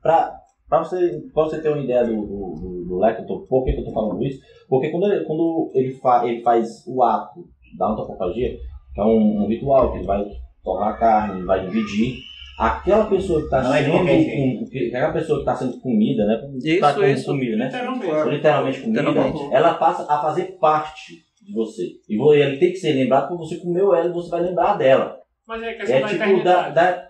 Pra você ter uma ideia do leque, por que eu estou falando isso? Porque quando ele faz o ato da antropofagia, que é um ritual, que ele vai torrar a carne, ele vai dividir, aquela pessoa que está sendo comida, né? Isso. Comida, né? Literalmente comida, ela passa a fazer parte de você. E ele tem que ser lembrado quando você comeu ela, você vai lembrar dela. Mas é questão da eternidade.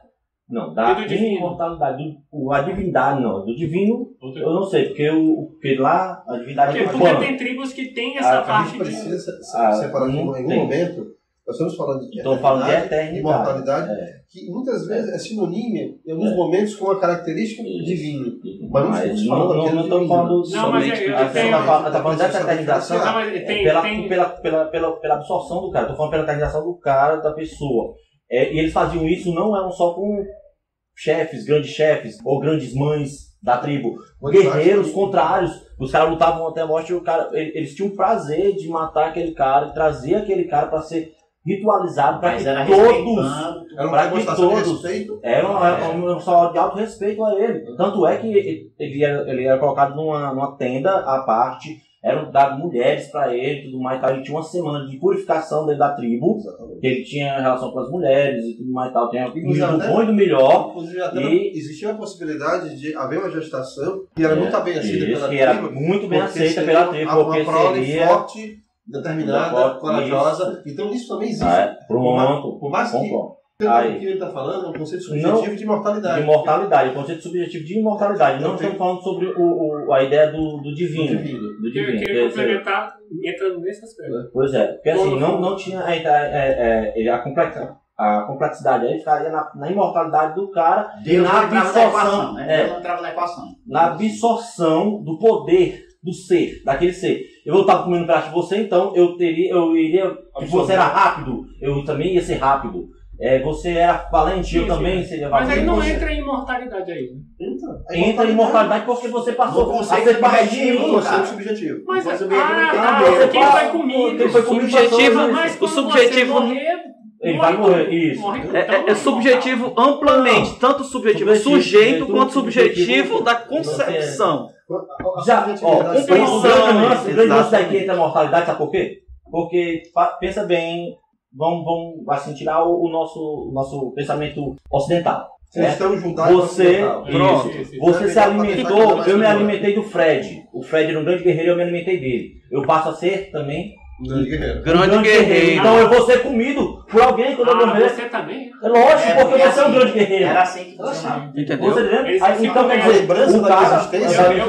Da imortalidade, a divindade não, do divino eu não sei, porque lá a divindade porque tem tribos que tem essa parte de... precisa separar em algum momento, nós estamos falando de eternidade, imortalidade, que muitas vezes é sinônimo em alguns momentos com uma característica divina, mas não estamos falando somente está falando dessa eternização pela absorção do cara, estou falando pela eternização do cara, da pessoa. E eles faziam isso não eram só com chefes, grandes chefes ou grandes mães da tribo, guerreiros contrários. Os caras lutavam até a morte e eles tinham o prazer de matar aquele cara, trazer aquele cara para ser ritualizado, para que todos era uma só de alto respeito a ele. Tanto é que ele era colocado numa tenda à parte. Eram dadas mulheres para ele e tudo mais. Ele tinha uma semana de purificação dentro da tribo. Que ele tinha relação com as mulheres e tudo mais. Tinha do bom e do melhor. Existia a possibilidade de haver uma gestação que era muito bem aceita pela tribo. Que era muito bem aceita pela tribo. Porque uma prole forte, determinada, corajosa. Então isso também existe. Pronto. Por mais que... Pelo que ele está falando, é um conceito subjetivo de imortalidade. O conceito subjetivo de imortalidade. Não estamos falando sobre a ideia do divino. Eu queria complementar, entrando nesse aspecto. Pois é, porque assim, não tinha a complexidade. Aí ficaria na imortalidade do cara e na absorção. Na absorção do poder do ser, daquele ser. Eu estava comendo um pedaço de você, então eu iria. Você era rápido, eu também ia ser rápido. Você era valente, eu também seria valente. Mas aí não entra em imortalidade aí, né? Entra em imortalidade porque você passou a ser parte de mim. Subjetivo. Mas quem vai comigo? O subjetivo ele vai morrer, isso. É subjetivo amplamente, tanto subjetivo sujeito quanto subjetivo da concepção. O grande lance daqui entra a mortalidade, sabe por quê? Porque, pensa bem, vamos assim, tirar o nosso pensamento ocidental. Você se alimentou, eu me alimentei do Fred. O Fred era um grande guerreiro, eu me alimentei dele. Eu passo a ser também grande guerreiro. Então eu vou ser comido por alguém quando eu morrer. Você também? É lógico, porque você é um grande guerreiro. Era assim que funcionava. Entendeu? Então quer dizer, o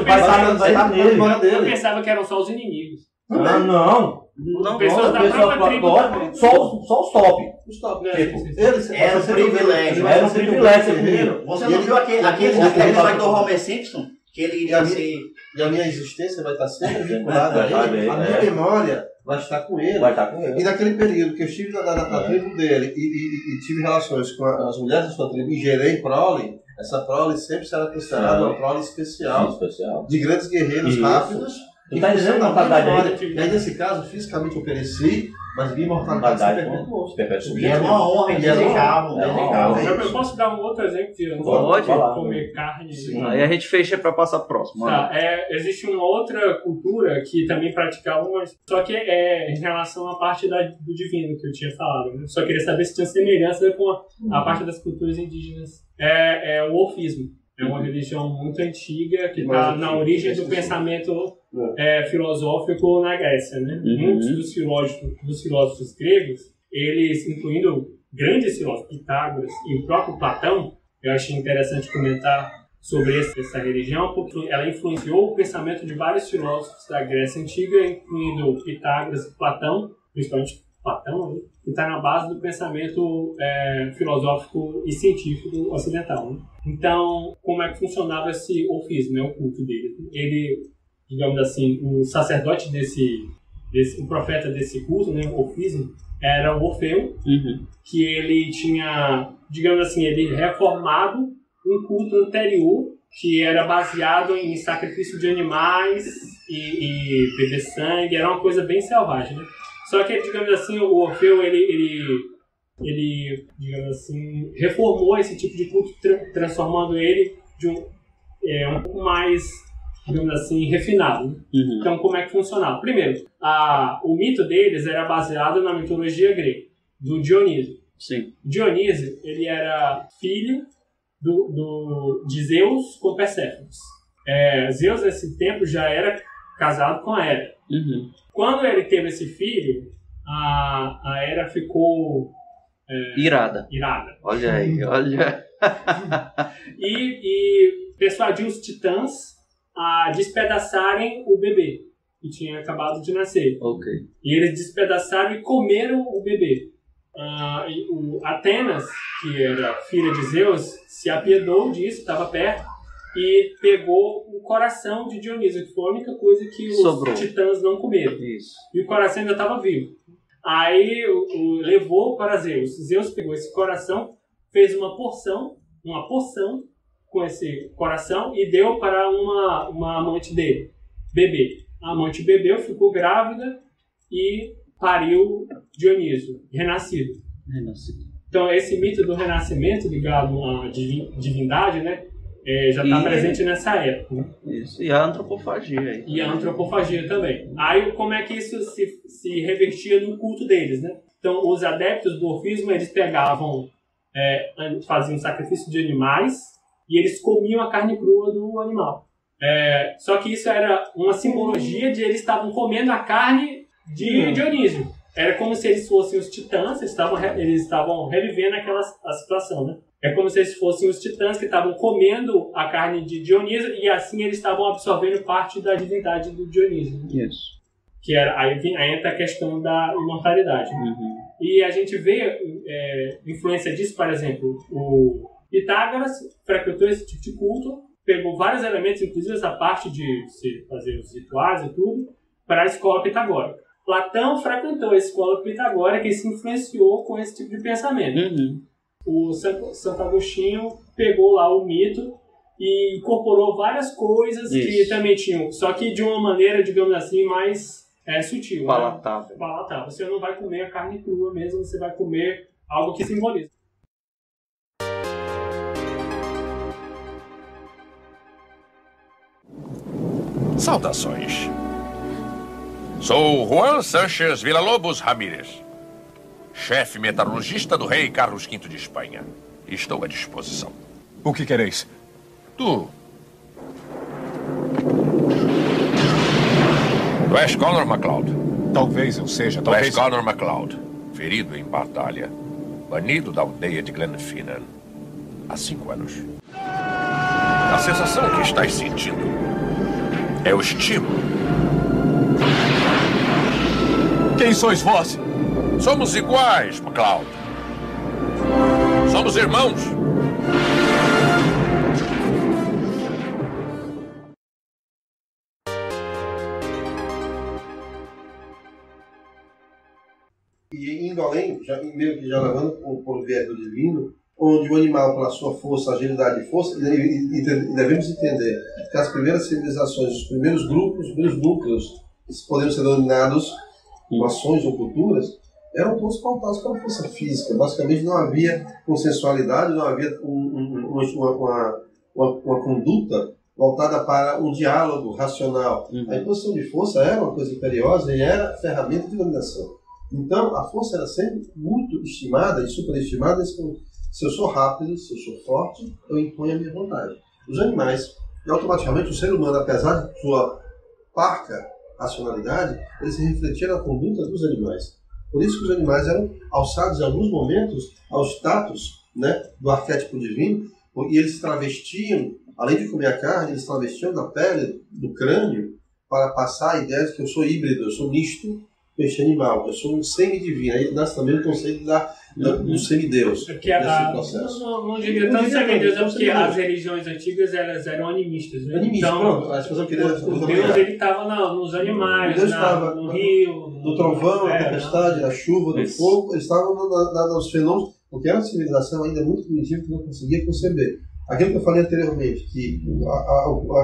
cara vai estar nele. Eu pensava que eram só os inimigos. Ah, não. Não, Pessoas da própria tribo também. Só os top. Os top. Tipo, Eles, Era um você privilégio. viu- Era um você viu privilégio. o guerreiro? Você não viu aquele episódio do Homer Simpson? Que ele iria ser... E a minha existência vai estar sempre vinculada a ele. A minha memória vai estar com ele. Vai estar com ele. E naquele período que eu estive na tribo dele e tive relações com as mulheres da sua tribo e gerei prole, essa prole sempre será considerada uma prole especial. De grandes guerreiros Isso. rápidos. Tu tá dizendo a imortalidade aí? E aí, nesse caso, fisicamente eu pereci, mas minha imortalidade se perpetuou. E era uma honra indesejável. Eu posso dar um outro exemplo de Pode. comer carne? Aí a gente fecha pra passar próximo. Tá, existe uma outra cultura que também praticava, só que é em relação à parte do divino que eu tinha falado. Né? Só queria saber se tinha semelhança com a parte das culturas indígenas. É o orfismo. É uma religião muito antiga que está na origem do pensamento filosófico na Grécia. Né? Muitos dos filósofos gregos, eles, incluindo grandes filósofos, Pitágoras e o próprio Platão, eu achei interessante comentar sobre essa religião, porque ela influenciou o pensamento de vários filósofos da Grécia Antiga, incluindo Pitágoras e Platão, principalmente Platão, né? Que está na base do pensamento filosófico e científico ocidental. Né? Então, como é que funcionava esse orfismo, né? O culto dele? Ele, digamos assim, o sacerdote o profeta desse culto, né? O orfismo, era o Orfeu, que ele tinha, digamos assim, ele reformado um culto anterior que era baseado em sacrifício de animais e beber sangue, era uma coisa bem selvagem, né? Só que, digamos assim, o Orfeu, ele digamos assim, reformou esse tipo de culto, transformando ele de um pouco mais, digamos assim, refinado. Né? Então, como é que funcionava? Primeiro, o mito deles era baseado na mitologia grega, do Dionísio. Sim. Dionísio, ele era filho de Zeus com Perséfone. Zeus, nesse tempo, já era casado com a Hera. Quando ele teve esse filho, a Hera ficou irada. Olha aí, olha. e persuadiu os titãs a despedaçarem o bebê que tinha acabado de nascer. Ok. E eles despedaçaram e comeram o bebê. Atenas, que era filha de Zeus, se apiedou disso, estava perto, e pegou o coração de Dionísio, que foi a única coisa que os titãs não comeram. Isso. E o coração ainda estava vivo. Aí levou para Zeus. Zeus pegou esse coração, fez uma poção com esse coração e deu para uma amante dele, bebê. A amante bebeu, ficou grávida e pariu Dionísio, renascido. Então esse mito do renascimento ligado à divindade, né? Já está presente nessa época. Né? Isso. E a antropofagia aí. E a antropofagia também. Aí como é que isso se revertia no culto deles, né? Então os adeptos do orfismo, eles pegavam, faziam sacrifício de animais e eles comiam a carne crua do animal. Só que isso era uma simbologia de eles estavam comendo a carne de Dionísio. Era como se eles fossem os titãs, eles estavam revivendo a situação, né? É como se eles fossem os titãs que estavam comendo a carne de Dionísio e assim eles estavam absorvendo parte da divindade do Dionísio. Né? Isso. Que aí entra a questão da imortalidade. E a gente vê influência disso, por exemplo, o Pitágoras frequentou esse tipo de culto, pegou vários elementos, inclusive essa parte de se fazer os rituais e tudo, para a escola pitagórica. Platão frequentou a escola pitagórica e se influenciou com esse tipo de pensamento. O Santo Agostinho pegou lá o mito e incorporou várias coisas que também tinham, só que de uma maneira, digamos assim, mais sutil. Palatável. Né? Palatável. Você não vai comer a carne crua mesmo, você vai comer algo que simboliza. Saudações. Sou Juan Sánchez Villalobos Ramírez, chefe metalurgista do rei Carlos V de Espanha. Estou à disposição. O que quereis? Tu és Connor MacLeod. Talvez eu seja, Tu és talvez... Connor MacLeod, ferido em batalha, banido da aldeia de Glenfinnan há 5 anos. A sensação que estás sentindo é o estímulo Quem sois vós? Somos iguais, MacLeod. Somos irmãos. E indo além, meio que já levando por viés do divino, onde o animal, pela sua força, agilidade e força, e devemos entender que as primeiras civilizações, os primeiros grupos, os primeiros núcleos, que poderiam ser denominados nações ou culturas, eram todos pautados pela força física. Basicamente não havia consensualidade, não havia uma conduta voltada para um diálogo racional. A imposição de força era uma coisa imperiosa e era ferramenta de dominação. Então, a força era sempre muito estimada e superestimada. Se eu sou rápido, se eu sou forte, eu imponho a minha vontade. Os animais, e automaticamente o ser humano, apesar de sua parca racionalidade, ele se refletia na conduta dos animais. Por isso que os animais eram alçados em alguns momentos ao status, né, do arquétipo divino, e eles se travestiam, além de comer a carne, eles se travestiam da pele, do crânio, para passar a ideia de que eu sou híbrido, eu sou misto, peixe animal, eu sou um semidivino. Aí nasce também o conceito do semideus. Porque não diria tanto semideus, é porque as religiões antigas elas eram animistas. Né? Então, pronto, a expressão queria o Deus ele estava nos animais, Deus estava no rio, no trovão, na tempestade, na chuva, no fogo. Eles estavam nos fenômenos, porque era uma civilização ainda muito primitiva que não conseguia conceber. Aquilo que eu falei anteriormente, que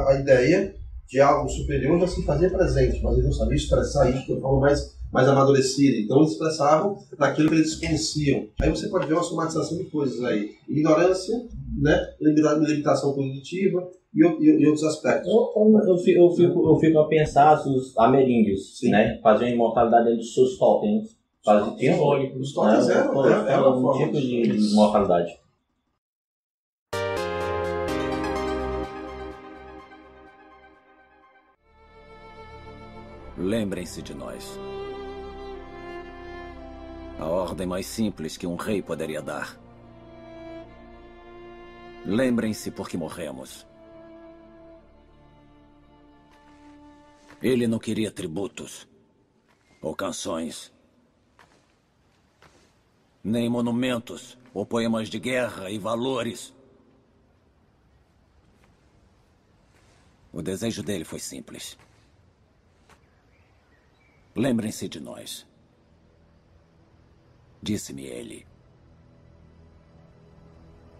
a ideia de algo superior já se fazia presente, mas eles não sabiam expressar isso de uma forma mais amadurecida. Então eles expressavam naquilo que eles desconheciam. Aí você pode ver uma somatização de coisas aí. Ignorância, né? Limitação cognitiva e outros aspectos. Eu fico a pensar os ameríndios, né? Faziam imortalidade dentro dos seus totens. Os totens eram um tipo de imortalidade. Lembrem-se de nós. A ordem mais simples que um rei poderia dar. Lembrem-se por que morremos. Ele não queria tributos, ou canções, nem monumentos, ou poemas de guerra e valores. O desejo dele foi simples. Lembrem-se de nós. Disse-me ele.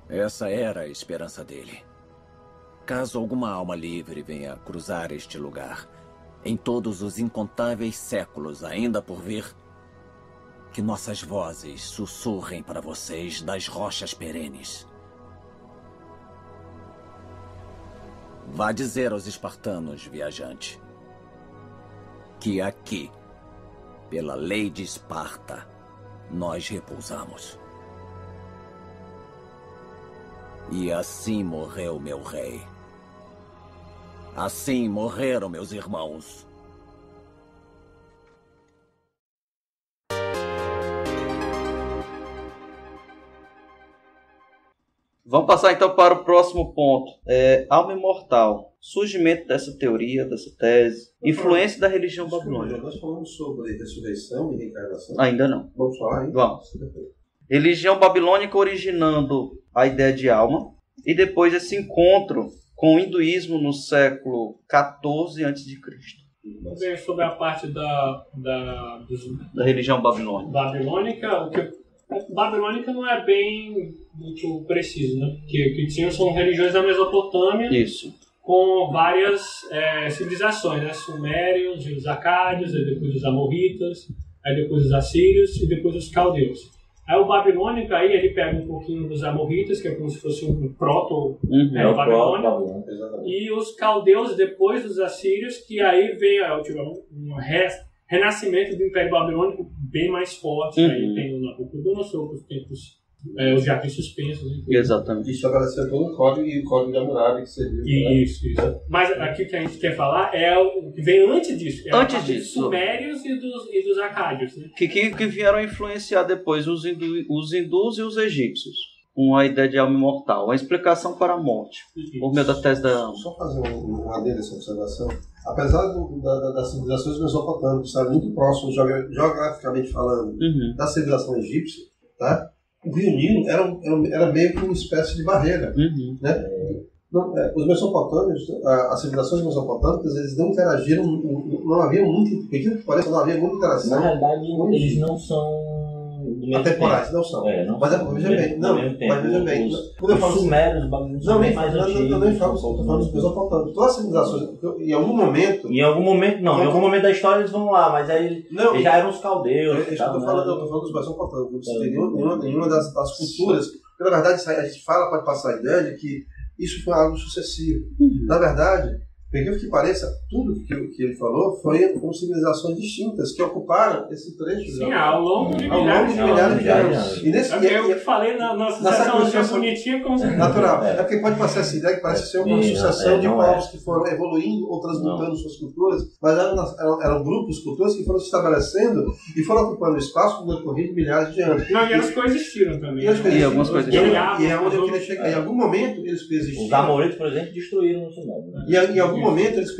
Essa era a esperança dele. Caso alguma alma livre venha cruzar este lugar, em todos os incontáveis séculos ainda por vir, que nossas vozes sussurrem para vocês das rochas perenes. Vá dizer aos espartanos, viajante, que aqui, pela lei de Esparta, nós repousamos. E assim morreu meu rei. Assim morreram meus irmãos. Vamos passar então para o próximo ponto. Alma imortal. Surgimento dessa teoria, dessa tese. Influência da religião babilônica. Nós falamos sobre ressurreição e reencarnação. Ainda não. Vamos falar ainda? Vamos. Religião babilônica originando a ideia de alma. E depois esse encontro com o hinduísmo no século XIV a.C. Vamos ver sobre a parte da religião babilônica. Babilônica não é bem muito preciso, né? Que tinham são religiões da Mesopotâmia. Isso. Com várias civilizações, né? Sumérios, os acádios, aí depois os amorritas, aí depois os assírios e depois os caldeus. Aí o babilônico, aí ele pega um pouquinho dos amorritas, que é como se fosse um proto-babilônico, e os caldeus depois dos assírios, que aí vem um renascimento do Império Babilônico bem mais forte. Aí tem o Nabucodonosor, os tempos, os jardim suspensos. Exatamente. Isso apareceu todo o código e o código de Hammurabi que você viu. Isso. Mas aqui que a gente quer falar é o que vem antes disso. Antes disso. Dos sumérios e dos acádios. Né? Que vieram a influenciar depois os hindus e os egípcios. Com a ideia de alma imortal. A explicação para a morte. Por meio da tese da alma. Só fazer um adendo dessa observação. apesar das civilizações mesopotâmicas estarem muito próximas, geograficamente falando, da civilização egípcia, tá? O Rio Nilo era meio que uma espécie de barreira. Né? Os mesopotâmios, as civilizações mesopotâmicas, eles não interagiram, não havia muito, pedido que pareça, não havia muita interação. Na realidade, eles não são atemporais, não são. Não mas são veja bem, quando eu falo sumérios, não, nem mais antigos. Eu nem falo, estou falando dos mesopotâmicos. Todas as civilizações, em algum momento, em algum momento da história eles vão lá, mas aí eles já eram os caldeus. Eu estou falando dos mesopotâmicos, não seria nenhuma das culturas. Porque, na verdade, a gente pode passar a ideia de que isso foi algo sucessivo. Na verdade, pelo que pareça, tudo que ele falou foram civilizações distintas que ocuparam esse trecho. Sim, ao longo de milhares de anos. E nesse eu que falei na sucessão bonitinha como natural. É porque pode passar essa ideia que parece ser uma sucessão de povos que foram evoluindo ou transmutando suas culturas, mas eram grupos, culturas que foram se estabelecendo e foram ocupando espaço no decorrer de milhares de anos. Não, e elas coexistiram também. E algumas coisas. E é onde eu queria chegar. Em algum momento eles coexistiram. Os amoritas, por exemplo, destruíram o Sumério. E em algum momento eles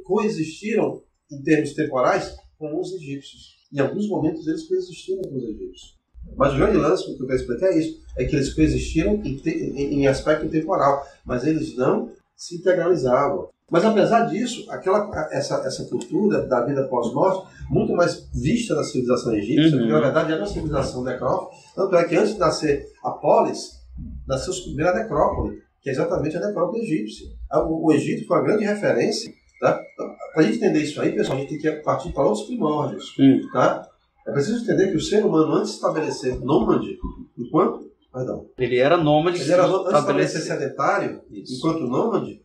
coexistiram em termos temporais com os egípcios. Em alguns momentos eles coexistiram com os egípcios. Mas o grande lance que eu quero explicar é isso, é que eles coexistiram em aspecto temporal, mas eles não se integralizavam. Mas apesar disso, essa cultura da vida pós-morte, muito mais vista na civilização egípcia, porque na verdade era uma civilização necrófila, tanto é que antes de nascer a polis, nasceu primeiro a necrópole, que é exatamente a necrópole egípcia. O Egito foi uma grande referência. Tá? Para a gente entender isso aí, pessoal, a gente tem que partir para outros primórdios. Tá? É preciso entender que o ser humano, antes de estabelecer nômade, ele era nômade. Ele era antes de estabelecer sedentário, enquanto nômade,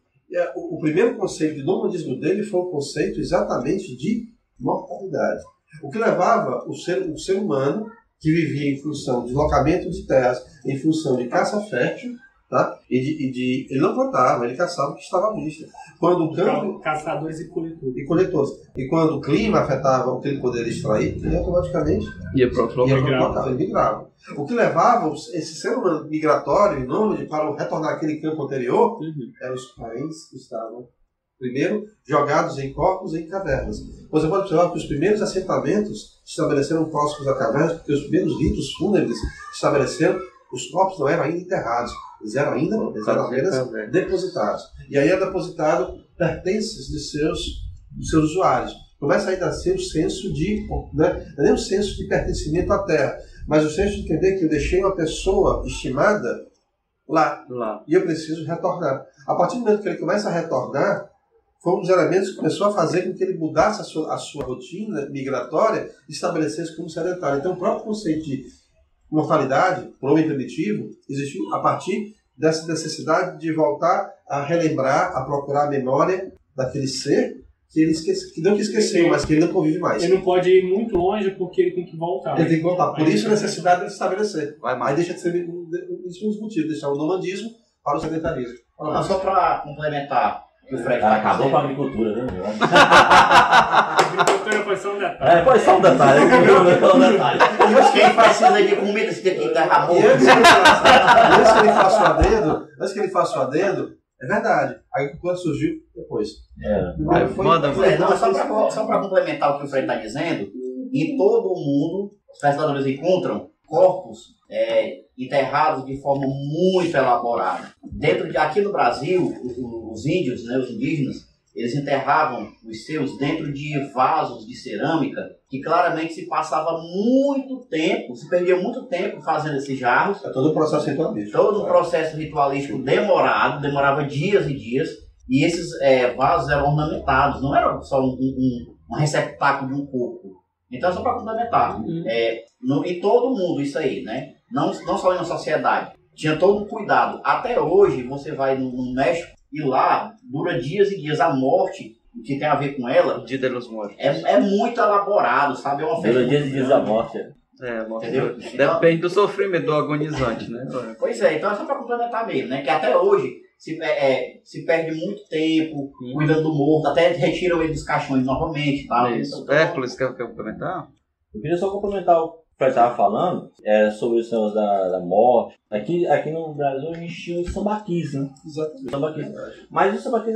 o primeiro conceito de nomadismo dele foi o conceito exatamente de mortalidade. O que levava o ser humano, que vivia em função de deslocamento de terras, em função de caça fértil, tá? Ele não plantava, ele caçava o que estava à vista. Quando o campo... Caçadores e coletores. E quando o clima afetava o que ele poderia extrair, ele automaticamente ia para o local, ele migrava. O que levava esse ser humano migratório e nômade para retornar àquele campo anterior eram os parentes que estavam, primeiro, jogados em corpos em cavernas. Você pode observar que os primeiros assentamentos se estabeleceram próximos a cavernas, porque os primeiros ritos fúnebres se estabeleceram, os corpos não eram ainda enterrados. Eles eram apenas depositados. E aí é depositado pertences de seus usuários. Começa aí a ser o senso de... não é nem o senso de pertencimento à terra, mas o senso de entender que eu deixei uma pessoa estimada lá. E eu preciso retornar. A partir do momento que ele começa a retornar, foi um dos elementos que começou a fazer com que ele mudasse a sua rotina migratória e estabelecesse como sedentário. Então o próprio conceito de mortalidade, para o homem primitivo, existiu a partir dessa necessidade de voltar a relembrar, a procurar a memória daquele ser que ele que não que esqueceu, mas que ele não convive mais. Ele não pode ir muito longe porque ele tem que voltar. Ele tem que voltar. Por isso a necessidade de estabelecer. Aí deixa de ser isso um dos motivos, deixar o nomadismo para o sedentarismo. Só para complementar o que o Fred acabou com a agricultura, né? A agricultura foi só um detalhe. Foi só um detalhe. Quem precisa de comida, você tem que derramar. E antes que ele faça o adendo, é verdade, a agricultura surgiu depois. Só para complementar o que o Fred está dizendo, em todo o mundo, os pesquisadores encontram corpos enterrados de forma muito elaborada. Aqui no Brasil, os índios, né, os indígenas, eles enterravam os seus dentro de vasos de cerâmica que claramente se passava muito tempo, se perdia muito tempo fazendo esses jarros. É todo um processo ritualístico. Todo um processo ritualístico demorava dias e dias, e esses vasos eram ornamentados, não era só um receptáculo de um corpo. Então, só para complementar, em todo mundo isso aí, né? Não só na sociedade, tinha todo um cuidado. Até hoje, você vai no México e lá dura dias e dias. A morte, o que tem a ver com ela, Dia de los Muertos, é muito elaborado, sabe? É uma festa. Dura dias e dias da morte. Entendeu? Depende do sofrimento do agonizante, né? Pois é, então é só para complementar mesmo, né? Que até hoje se perde muito tempo cuidando do morto, até retiram ele dos caixões novamente. Tá? Isso. Hércules, quer complementar? Eu queria só complementar o que o Fred estava falando sobre os temas da morte. Aqui no Brasil a gente tinha os sambaquis, né? Exatamente. Sambaquis. Mas os sambaquis,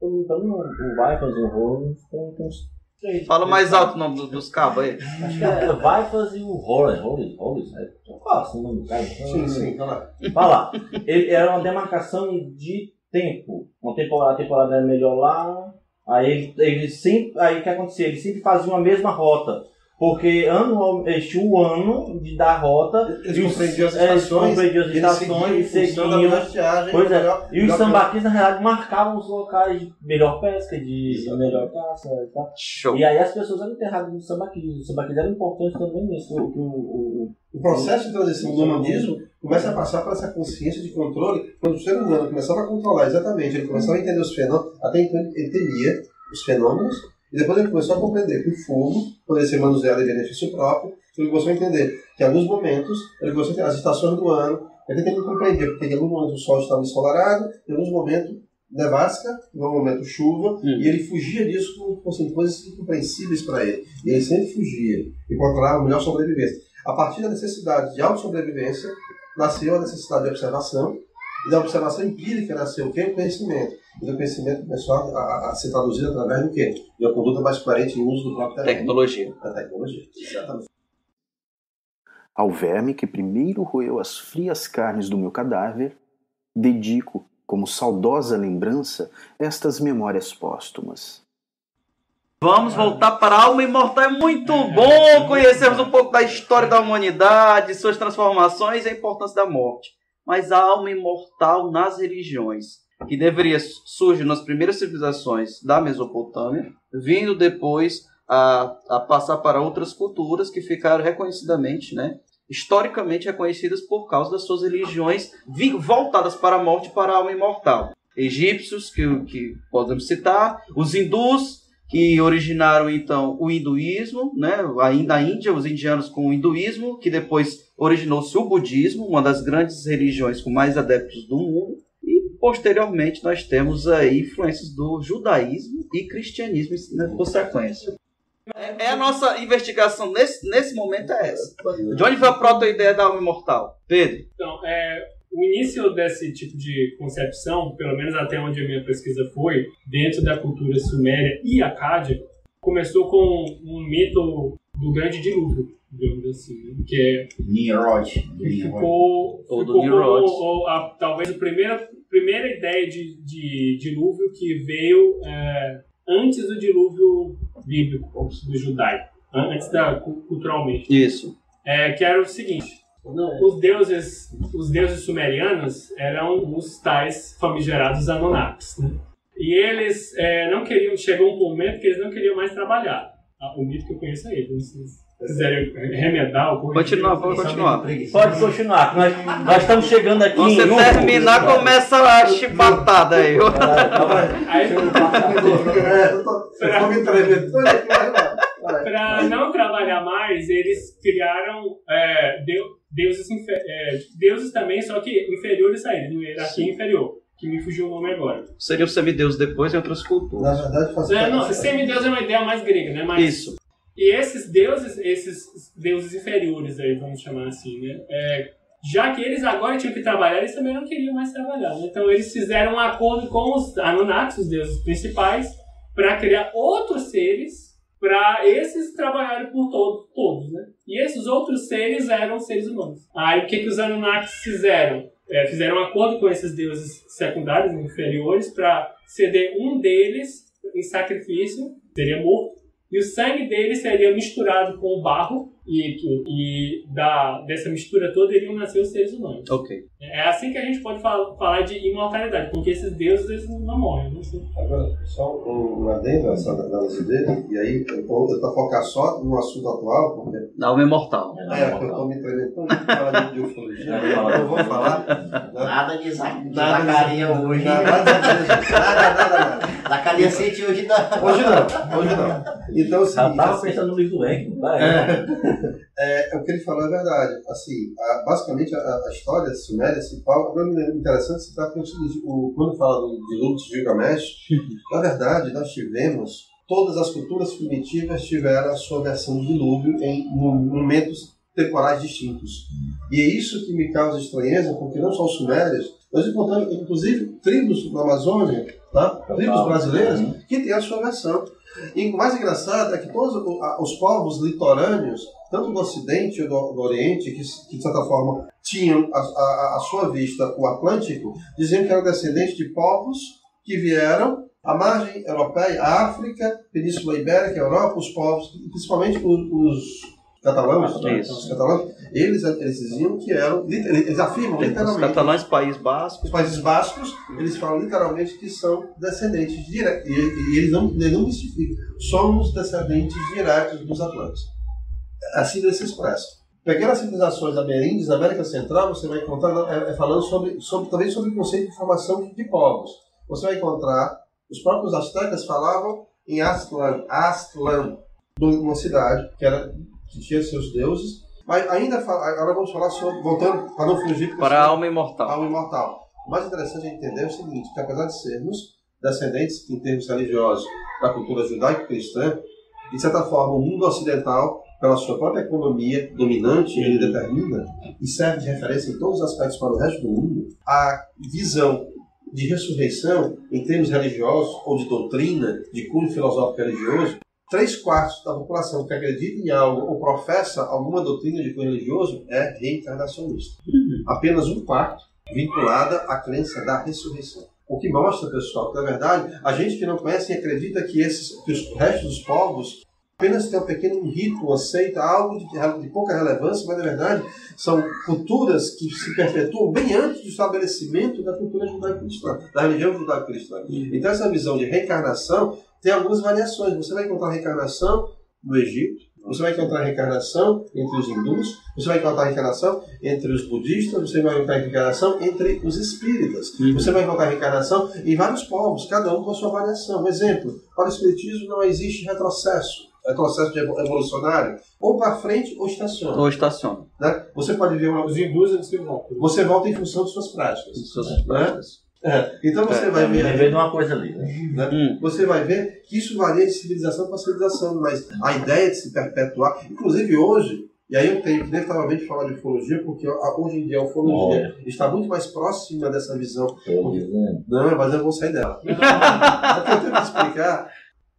o Vipers e o Horus tem uns 3. Fala mais alto o nome dos cabos aí. Acho que é o Vipers e o Horus, né? Qual é o nome do cara? Sim, fala. Fala. Ele era uma demarcação de tempo. A temporada era melhor lá. Aí ele sempre. Aí o que acontecia? Ele sempre fazia uma mesma rota. Porque eles tinham o ano da rota. Eles compreendiam as estações. E seguiam. Pois é. E os sambaquis, na realidade, marcavam os locais de melhor pesca, de melhor caça e tal. Show. E aí as pessoas eram enterradas nos sambaquis. Os sambaquis eram importantes também nisso. O processo de transição do humanismo começa a passar por essa consciência de controle. Quando o ser humano começava a controlar exatamente, ele começava a entender os fenômenos. Até então ele temia os fenômenos. E depois ele começou a compreender que o fogo poderia ser manuseado em benefício próprio. Ele começou a entender que em alguns momentos, ele começou a entender as estações do ano. Ele tentando compreender, porque em alguns momentos o sol estava ensolarado, em alguns momentos nevasca, em algum momento chuva, e ele fugia disso com coisas incompreensíveis para ele. E ele sempre fugia e controlava a melhor sobrevivência. A partir da necessidade de autossobrevivência, nasceu a necessidade de observação, e da observação empírica nasceu o quê? O conhecimento. E o conhecimento começou a ser traduzido através do quê? De uma conduta mais coerente no uso do próprio terreno. Tecnologia. A tecnologia, exatamente. Ao verme que primeiro roeu as frias carnes do meu cadáver, dedico, como saudosa lembrança, estas memórias póstumas. Vamos voltar para a Alma Imortal. É muito bom conhecermos um pouco da história da humanidade, suas transformações e a importância da morte. Mas a alma imortal nas religiões, que deveria surgir nas primeiras civilizações da Mesopotâmia, vindo depois a passar para outras culturas que ficaram reconhecidamente, né, historicamente reconhecidas por causa das suas religiões voltadas para a morte e para a alma imortal. Egípcios, que podemos citar, os hindus, que originaram então o hinduísmo, né? Ainda a Índia, os indianos com o hinduísmo, que depois originou-se o budismo, uma das grandes religiões com mais adeptos do mundo, e posteriormente nós temos aí influências do judaísmo e cristianismo por sequência. A nossa investigação nesse momento é essa. De onde veio a proto-ideia da alma imortal? Pedro? Então, o início desse tipo de concepção, pelo menos até onde a minha pesquisa foi, dentro da cultura suméria e acádia, começou com um mito do grande dilúvio, digamos assim, né? Que é Nimrod. Ficou como talvez a primeira ideia de dilúvio que veio antes do dilúvio bíblico, do judaico, antes culturalmente. Isso. Que era o seguinte. Os deuses sumerianos eram os tais famigerados Anunnakis, né? E eles não queriam, chegou um momento que eles não queriam mais trabalhar. O mito que eu conheço é ele. Se quiserem remedar ou corrigir... Pode continuar. Pode continuar. Nós estamos chegando aqui. Você terminar, começa a chibatada aí. Para não trabalhar mais, eles criaram deuses também, só que inferiores a eles, em hierarquia inferior, que me fugiu o nome agora. Seria o semideus depois em outras culturas. Na verdade, semideus é uma ideia mais grega, né? Mas, isso. E esses deuses inferiores aí, vamos chamar assim, né? Já que eles agora tinham que trabalhar, eles também não queriam mais trabalhar, né? Então eles fizeram um acordo com os Anunnakis, os deuses principais, para criar outros seres para esses trabalharem por todos, né? E esses outros seres eram seres humanos. Aí o que os Anunnakis fizeram? Fizeram um acordo com esses deuses secundários, inferiores, para ceder um deles em sacrifício, seria morto, e o sangue dele seria misturado com o barro, e dessa mistura toda iriam nascer os seres humanos. Ok. É assim que a gente pode falar de imortalidade, porque esses deuses eles não morrem. Não sei. Agora, só um adendo essa análise dele, e aí eu estou focar só no assunto atual, porque... Da alma imortal. Eu estou me treinando tão muito para falar de ufologia, eu não vou falar... Nada de Zacaria hoje. Nada. Zacaria sente hoje não. Hoje não. Então, assim... Eu estava pensando no livro do Eck. O que ele falou é verdade. Assim, basicamente, a história suméria principal é interessante citar porque é o seguinte, quando fala do dilúvio de Gilgamesh, na verdade, nós tivemos, todas as culturas primitivas tiveram a sua versão de dilúvio em momentos temporais distintos. E é isso que me causa estranheza, porque não só os sumérios, Nós encontramos, inclusive, tribos na Amazônia, tá? Tribos brasileiras, que têm a sua versão. E o mais engraçado é que todos os povos litorâneos, tanto do Ocidente ou do Oriente, que de certa forma tinham à sua vista o Atlântico, diziam que eram descendentes de povos que vieram à margem europeia, a África, Península Ibérica, Europa, os povos, principalmente os catalães, eles diziam que eram, eles afirmam literalmente. Os catalães, País Basco. Os Países Bascos, eles falam literalmente que são descendentes diretos, e eles não mistificam. Somos descendentes diretos dos Atlantes. Assim eles se expressam. Pequenas civilizações ameríndias da América Central, você vai encontrar falando também sobre o conceito de formação de povos. Você vai encontrar, os próprios astecas falavam em Aztlán, uma cidade que tinha seus deuses, mas agora vamos falar sobre, voltando para não fugir para a alma imortal. Alma imortal. O mais interessante é entender o seguinte, que apesar de sermos descendentes em termos religiosos da cultura judaico-cristã, de certa forma o mundo ocidental, pela sua própria economia dominante, ele determina e serve de referência em todos os aspectos para o resto do mundo, a visão de ressurreição em termos religiosos ou de doutrina, de cunho filosófico religioso, 3/4 da população que acredita em algo ou professa alguma doutrina de cunho religioso é reencarnacionista. Apenas 1/4 vinculada à crença da ressurreição. O que mostra, pessoal, que na verdade a gente que não conhece e acredita que os restos dos povos apenas tem um pequeno rito, aceita algo de pouca relevância, mas na verdade são culturas que se perpetuam bem antes do estabelecimento da cultura judaico-cristã, da religião judaico-cristã. Então essa visão de reencarnação tem algumas variações. Você vai encontrar reencarnação no Egito, você vai encontrar reencarnação entre os hindus, você vai encontrar reencarnação entre os budistas, você vai encontrar reencarnação entre os espíritas, você vai encontrar reencarnação em vários povos, cada um com a sua variação. Um exemplo, para o espiritismo não existe retrocesso evolucionário, ou para frente ou estaciona. Né? Você pode ver os hindus, você volta em função de suas práticas. Então você vai ver. Lembrei de uma coisa ali. Né? Você vai ver que isso varia de civilização para civilização, mas a ideia de se perpetuar, inclusive hoje, e aí eu tenho que inevitavelmente falar de ufologia, porque hoje em dia a ufologia está muito mais próxima dessa visão. Não, mas eu vou sair dela. O que eu tenho que explicar.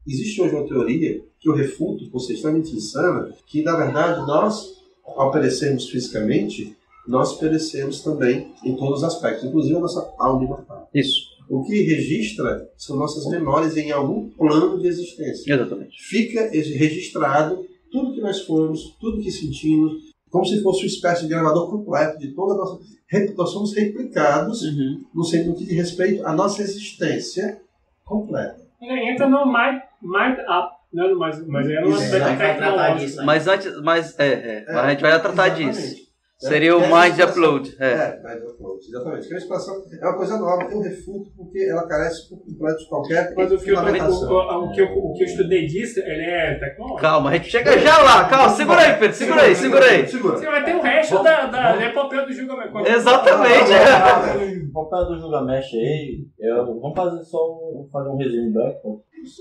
Existe hoje uma teoria que eu refuto, por ser extremamente insana, que na verdade nós, ao perecermos fisicamente, nós perecemos também em todos os aspectos, inclusive a nossa alma imortal. Isso. O que registra são nossas memórias em algum plano de existência. Exatamente. Fica registrado tudo que nós fomos, tudo que sentimos, como se fosse uma espécie de gravador completo de toda a nossa... Nós somos replicados no que diz respeito à nossa existência completa. Entra no Mind Up, né? Mas era um aspecto tecnológico. Mas antes, a gente vai tratar disso. Seria o Mind Upload. Mind Upload, exatamente. Que é uma expressão, é uma coisa nova, eu refuto porque ela carece por completo de qualquer fundamentação. O que eu estudei disso, ele é tecnológico. Calma, a gente chega já lá. Calma, segura aí, Pedro, segura aí. Você vai ter o resto da epopeia do Gilgamesh. Exatamente. O papel do Gilgamesh aí, vamos fazer um resumo breve.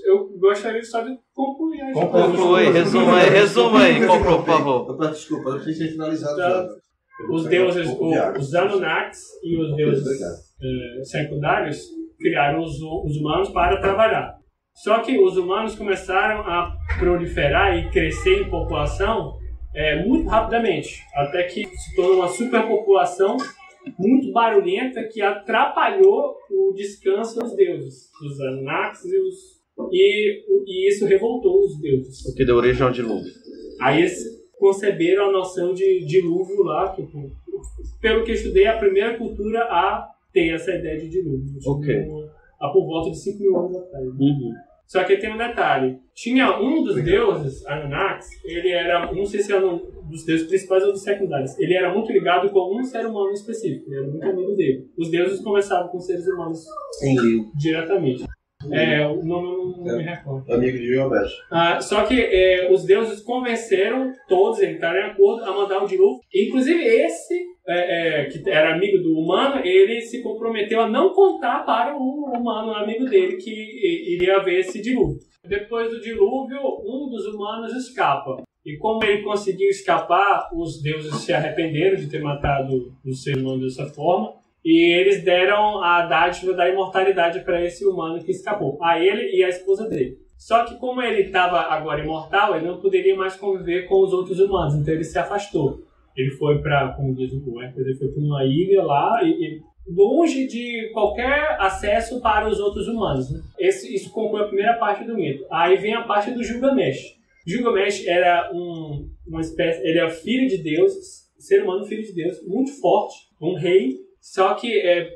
Eu gostaria só de concluir. Conclui, resuma aí, por favor. Desculpa, eu preciso ser finalizado já. Os deuses, os Anunnakis e os deuses secundários criaram os humanos para trabalhar. Só que os humanos começaram a proliferar e crescer em população muito rapidamente, até que se tornou uma superpopulação muito barulhenta que atrapalhou o descanso dos deuses, dos Anunnakis e isso revoltou os deuses. O que deu origem ao dilúvio. Aí eles conceberam a noção de dilúvio lá, que, pelo que eu estudei, a primeira cultura a ter essa ideia de dilúvio. Por volta de 5 mil anos atrás. Só que tem um detalhe. Tinha um dos deuses, Anunnakis, ele era, não sei se era um dos deuses principais ou dos secundários, ele era muito ligado com um ser humano específico, ele era muito amigo dele. Os deuses conversavam com seres humanos diretamente. Não me recordo. Amigo de Gilgamesh. Só que os deuses convenceram todos a estarem em acordo a mandar um dilúvio. Inclusive esse, que era amigo do humano, ele se comprometeu a não contar para o humano, amigo dele, que iria haver esse dilúvio. Depois do dilúvio, um dos humanos escapa. E como ele conseguiu escapar, os deuses se arrependeram de ter matado os seres humanos dessa forma. E eles deram a dádiva da imortalidade para esse humano que escapou, a ele e a esposa dele. Só que como ele estava agora imortal, ele não poderia mais conviver com os outros humanos, então ele se afastou. Ele foi para, como diz o poeta, ele foi para uma ilha lá, e longe de qualquer acesso para os outros humanos. Né? Isso conclui a primeira parte do mito. Aí vem a parte do Gilgamesh. Gilgamesh era uma espécie, ele é filho de Deus, ser humano filho de Deus, muito forte, um rei. Só que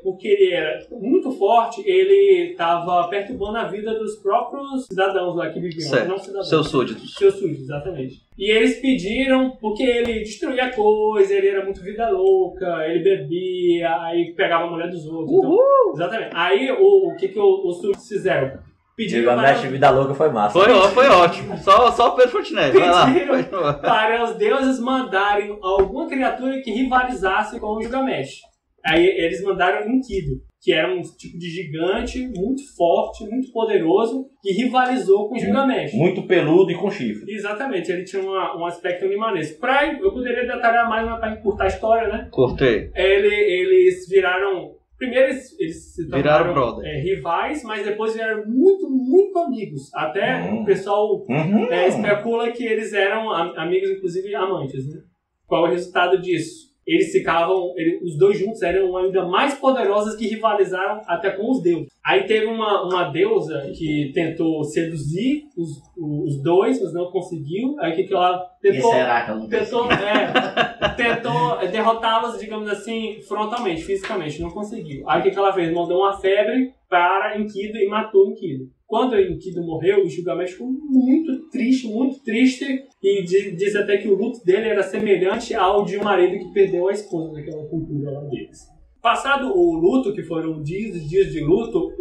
porque ele era muito forte, ele estava perturbando a vida dos próprios cidadãos lá que viviam. Certo. Não cidadãos. Seus súditos. Seus súditos, exatamente. E eles pediram, porque ele destruía coisa, ele era muito vida louca, ele bebia, aí pegava a mulher dos outros. Então, exatamente. Aí o que os súditos fizeram? Pediram Gilgamesh Vida Louca foi massa. Foi ótimo. Só o Pedro Fontenelle. Vai lá. Pediram para os deuses mandarem alguma criatura que rivalizasse com o Gilgamesh. Aí eles mandaram Enkidu, que era um tipo de gigante muito forte, muito poderoso, que rivalizou com o Gilgamesh. Muito peludo e com chifre. Exatamente, ele tinha um aspecto animalesco. Eu poderia detalhar mais, mas para encurtar a história, né? Cortei. Eles viraram... Primeiro eles se tornaram rivais, mas depois viraram muito, muito amigos. Até o pessoal especula que eles eram amigos, inclusive amantes, né? Qual é o resultado disso? Eles ficavam, os dois juntos eram ainda mais poderosos, que rivalizaram até com os deuses. Aí teve uma deusa que tentou seduzir os dois, mas não conseguiu. Aí o que ela tentou? Tentou derrotá-los, digamos assim, frontalmente, fisicamente, não conseguiu. Aí o que ela fez? Mandou uma febre para Enkidu e matou Enkidu. Quando Enkidu morreu, o Gilgamesh ficou muito triste, e diz até que o luto dele era semelhante ao de um marido que perdeu a esposa, naquela cultura lá deles. Passado o luto, que foram dias de luto,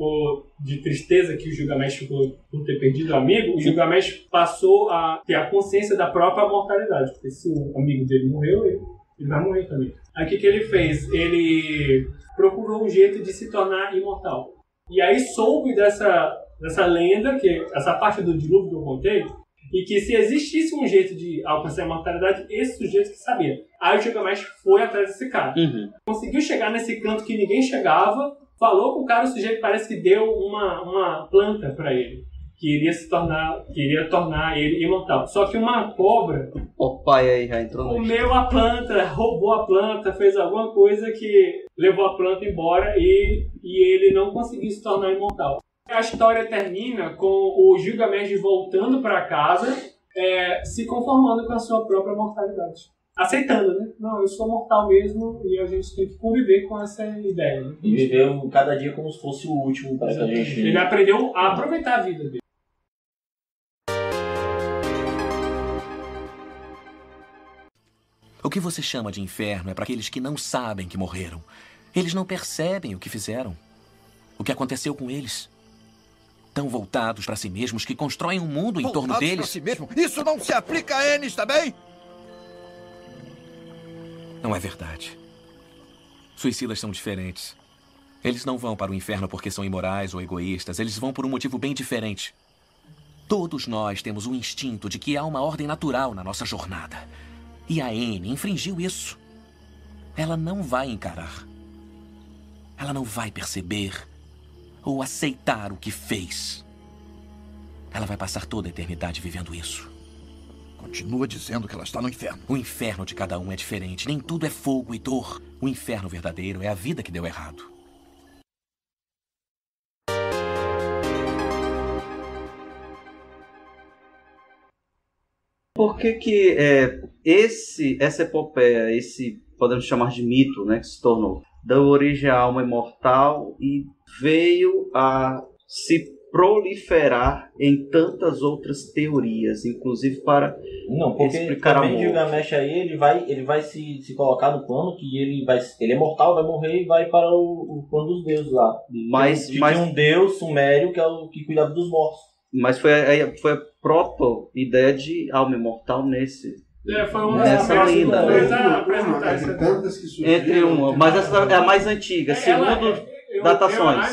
de tristeza que o Gilgamesh ficou por ter perdido o amigo, o Gilgamesh passou a ter a consciência da própria mortalidade, porque se o amigo dele morreu, ele vai morrer também. Aí o que ele fez? Ele procurou um jeito de se tornar imortal. E aí soube dessa lenda, que essa parte do dilúvio que eu contei, e que se existisse um jeito de alcançar a imortalidade, esse sujeito que sabia. Aí o Gilgamesh foi atrás desse cara. Conseguiu chegar nesse canto que ninguém chegava, falou com o cara, o sujeito parece que deu uma planta para ele, que iria tornar ele imortal. Só que uma cobra o pai aí já entrou comeu a planta, roubou a planta, fez alguma coisa que levou a planta embora, e ele não conseguiu se tornar imortal. A história termina com o Gilgamesh voltando para casa, se conformando com a sua própria mortalidade. Aceitando, né? Não, eu sou mortal mesmo, e a gente tem que conviver com essa ideia. Né? E viveu cada dia como se fosse o último para a gente. Ele aprendeu a aproveitar a vida dele. O que você chama de inferno é para aqueles que não sabem que morreram. Eles não percebem o que fizeram, o que aconteceu com eles. Tão voltados para si mesmos que constroem um mundo em torno deles. Para si mesmo? Isso não se aplica a eles também? Não é verdade. Suicidas são diferentes. Eles não vão para o inferno porque são imorais ou egoístas. Eles vão por um motivo bem diferente. Todos nós temos um instinto de que há uma ordem natural na nossa jornada. E a Anne infringiu isso. Ela não vai encarar. Ela não vai perceber ou aceitar o que fez. Ela vai passar toda a eternidade vivendo isso. Continua dizendo que ela está no inferno. O inferno de cada um é diferente. Nem tudo é fogo e dor. O inferno verdadeiro é a vida que deu errado. Por que essa epopeia, podemos chamar de mito, né, que se tornou, deu origem à alma imortal e veio a se proliferar em tantas outras teorias, inclusive para explicar a morte? Gilgamesh aí, ele vai se colocar no plano que ele é mortal, vai morrer e vai para o plano dos deuses lá. Mas um deus sumério que é o que cuidava dos mortos. Mas foi a proto-ideia de alma imortal nessa lenda. Entre uma, mas essa é a mais antiga, segundo datações.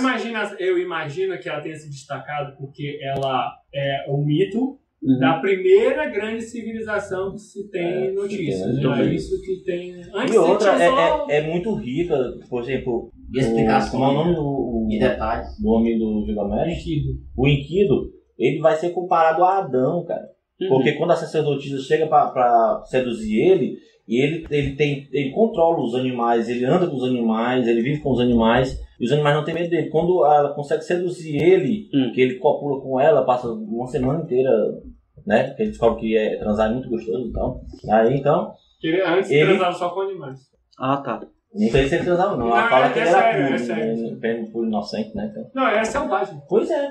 Eu imagino que ela tenha se destacado porque ela é o mito da primeira grande civilização que se tem notícia. É isso que tem. Antes e outra, é muito rica, por exemplo, E explicações, como é o nome e detalhes. do homem do Gilgamesh? O Enkidu, ele vai ser comparado a Adão, cara. Porque quando a sacerdotisa chega pra seduzir ele, e ele controla os animais, ele anda com os animais, ele vive com os animais, e os animais não têm medo dele. Quando ela consegue seduzir ele, que ele copula com ela, passa uma semana inteira, né? Porque ele descobre que transar é muito gostoso e tal. Aí então. Antes transava só com animais. Ah, tá. Não sei se ele transava, não. Ela fala que ele era puro inocente, né? Então. Não, é selvagem. Pois é.